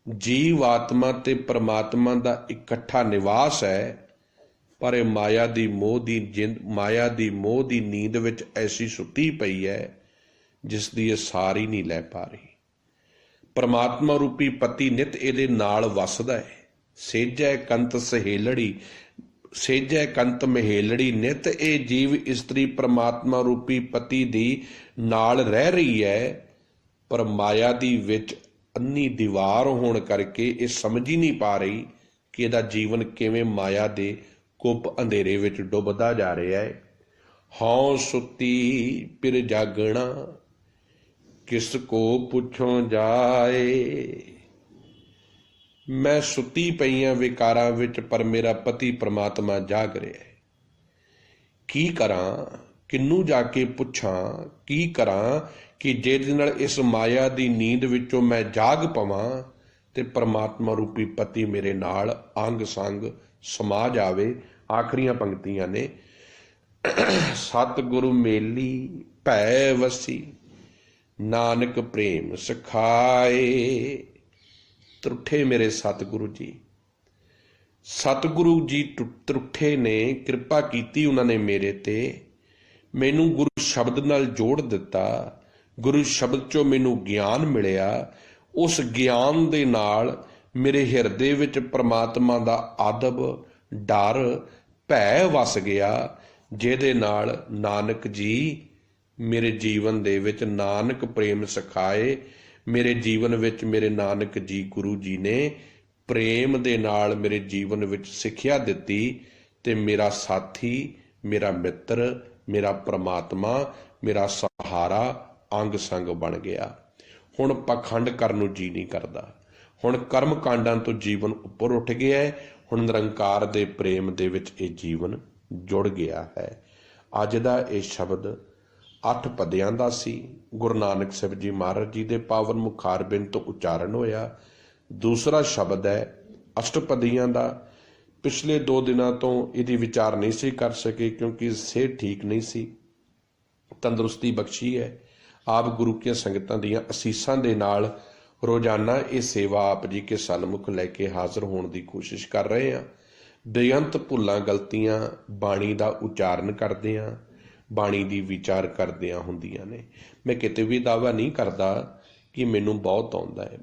ਜੀਵ ਆਤਮਾ ਤੇ ਪ੍ਰਮਾਤਮਾ ਦਾ ਇਕੱਠਾ ਨਿਵਾਸ ਹੈ, ਪਰ ਇਹ ਮਾਇਆ ਦੀ ਮੋਹ ਦੀ ਨੀਂਦ ਵਿੱਚ ਐਸੀ ਸੁੱਤੀ ਪਈ ਹੈ ਜਿਸ ਦੀ ਇਹ ਸਾਰ ਹੀ ਨਹੀਂ ਲੈ ਪਾ ਰਹੀ। ਪ੍ਰਮਾਤਮਾ ਰੂਪੀ ਪਤੀ ਨਿਤ ਇਹਦੇ ਨਾਲ ਵਸਦਾ ਹੈ। ਸੇਜੈ ਕੰਤ ਸਹੇਲੜੀ, ਸੇਜੈ ਕੰਤ ਮਹੇਲੜੀ, ਨਿਤ ਇਹ ਜੀਵ ਇਸਤਰੀ ਪ੍ਰਮਾਤਮਾ ਰੂਪੀ ਪਤੀ ਦੀ ਨਾਲ ਰਹਿ ਰਹੀ ਹੈ, ਪਰ ਮਾਇਆ ਦੀ ਵਿੱਚ ਅੰਨੀ ਦੀਵਾਰ ਹੋਣ ਕਰਕੇ ਇਹ ਸਮਝ ਹੀ ਨਹੀਂ ਪਾ ਰਹੀ ਕਿ ਇਹਦਾ ਜੀਵਨ ਕਿਵੇਂ ਮਾਇਆ ਦੇ ਕੁੱਪ ਅੰਧੇਰੇ ਵਿੱਚ ਡੁੱਬਦਾ ਜਾ ਰਿਹਾ ਹੈ। ਹਉ ਸੁੱਤੀ ਫਿਰ ਜਾਗਣਾ, ਕਿਸ ਕੋ ਪੁੱਛੋਂ ਜਾਏ। ਮੈਂ ਸੁੱਤੀ ਪਈ ਹਾਂ ਵਿਕਾਰਾਂ ਵਿੱਚ, ਪਰ ਮੇਰਾ ਪਤੀ ਪ੍ਰਮਾਤਮਾ ਜਾਗ ਰਿਹਾ ਹੈ। ਕੀ ਕਰਾਂ, ਕਿਹਨੂੰ ਜਾ ਕੇ ਪੁੱਛਾਂ, ਕੀ ਕਰਾਂ ਕਿ ਜਿਹਦੇ ਨਾਲ ਇਸ ਮਾਇਆ ਦੀ ਨੀਂਦ ਵਿੱਚੋਂ ਮੈਂ ਜਾਗ ਪਵਾਂ ਤੇ ਪ੍ਰਮਾਤਮਾ ਰੂਪੀ ਪਤੀ ਮੇਰੇ ਨਾਲ ਅੰਗ ਸੰਗ ਸਮਾ ਜਾਵੇ। ਆਖਰੀਆਂ ਪੰਕਤੀਆਂ ਨੇ, ਸਤਿਗੁਰੂ ਮੇਲੀ ਭੈ ਵਸੀ, ਨਾਨਕ ਪ੍ਰੇਮ ਸਿਖਾਏ। ਤਰੁੱਠੇ ਮੇਰੇ ਸਤਿਗੁਰੂ ਜੀ, ਸਤਿਗੁਰੂ ਜੀ ਤਰੁੱਠੇ ਨੇ, ਕਿਰਪਾ ਕੀਤੀ ਉਹਨਾਂ ਨੇ ਮੇਰੇ ਤੇ, ਮੈਨੂੰ ਗੁਰੂ ਸ਼ਬਦ ਨਾਲ ਜੋੜ ਦਿੱਤਾ, ਗੁਰੂ ਸ਼ਬਦ ਚੋਂ ਮੈਨੂੰ ਗਿਆਨ ਮਿਲਿਆ, ਉਸ ਗਿਆਨ ਦੇ ਨਾਲ ਮੇਰੇ ਹਿਰਦੇ ਵਿੱਚ ਪ੍ਰਮਾਤਮਾ ਦਾ ਆਦਬ, ਡਰ, ਭੈ ਵਸ ਗਿਆ, ਜਿਹਦੇ ਨਾਲ ਨਾਨਕ ਜੀ ਮੇਰੇ ਜੀਵਨ ਦੇ ਵਿੱਚ ਨਾਨਕ ਪ੍ਰੇਮ ਸਿਖਾਏ। ਮੇਰੇ ਜੀਵਨ ਵਿੱਚ ਮੇਰੇ ਨਾਨਕ ਜੀ ਗੁਰੂ ਜੀ ਨੇ ਪ੍ਰੇਮ ਦੇ ਨਾਲ ਮੇਰੇ ਜੀਵਨ ਵਿੱਚ ਸਿੱਖਿਆ ਦਿੱਤੀ ਤੇ ਮੇਰਾ ਸਾਥੀ, ਮੇਰਾ ਮਿੱਤਰ, ਮੇਰਾ ਪ੍ਰਮਾਤਮਾ, ਮੇਰਾ ਸਹਾਰਾ, ਅੰਗ ਸੰਗ ਬਣ ਗਿਆ। ਹੁਣ ਪਖੰਡ ਕਰਨ ਨੂੰ ਜੀ ਨਹੀਂ ਕਰਦਾ, ਹੁਣ ਕਰਮ ਕਾਂਡਾਂ ਤੋਂ ਜੀਵਨ ਉੱਪਰ ਉੱਠ ਗਿਆ ਹੈ, ਹੁਣ ਨਿਰੰਕਾਰ ਦੇ ਪ੍ਰੇਮ ਦੇ ਵਿੱਚ ਇਹ ਜੀਵਨ ਜੁੜ ਗਿਆ ਹੈ। ਅੱਜ ਦਾ ਇਹ ਸ਼ਬਦ 8 ਪਦਿਆਂ ਦਾ ਸੀ। ਗੁਰੂ ਨਾਨਕ ਸਾਹਿਬ ਜੀ ਮਹਾਰਾਜ ਜੀ ਦੇ ਪਾਵਨ ਮੁਖਾਰਬਿੰਦ ਤੋਂ ਉਚਾਰਨ ਹੋਇਆ। ਦੂਸਰਾ ਸ਼ਬਦ ਹੈ ਅਸ਼ਟਪਦੀਆਂ ਦਾ। ਪਿਛਲੇ 2 ਦਿਨਾਂ ਤੋਂ ਇਹਦੀ ਵਿਚਾਰ ਨਹੀਂ ਸੀ ਕਰ ਸਕੇ ਕਿਉਂਕਿ ਸਿਹਤ ਠੀਕ ਨਹੀਂ ਸੀ। ਤੰਦਰੁਸਤੀ ਬਖਸ਼ੀ ਹੈ ਆਪ ਗੁਰੂ ਕੀਆਂ ਸੰਗਤਾਂ ਦੀਆਂ ਅਸੀਸਾਂ ਦੇ ਨਾਲ ਰੋਜ਼ਾਨਾ ਇਹ ਸੇਵਾ ਆਪ ਜੀ ਕੇ ਸਨਮੁਖ ਲੈ ਕੇ ਹਾਜ਼ਰ ਹੋਣ ਦੀ ਕੋਸ਼ਿਸ਼ ਕਰ ਰਹੇ ਹਾਂ। ਬੇਅੰਤ ਭੁੱਲਾਂ ਗਲਤੀਆਂ ਬਾਣੀ ਦਾ ਉਚਾਰਨ ਕਰਦੇ ਹਾਂ, ਬਾਣੀ ਦੀ ਵਿਚਾਰ ਕਰਦਿਆਂ ਹੁੰਦੀਆਂ ਨੇ। ਮੈਂ ਕਿਤੇ ਵੀ ਦਾਅਵਾ ਨਹੀਂ ਕਰਦਾ ਕਿ ਮੈਨੂੰ ਬਹੁਤ ਆਉਂਦਾ ਹੈ।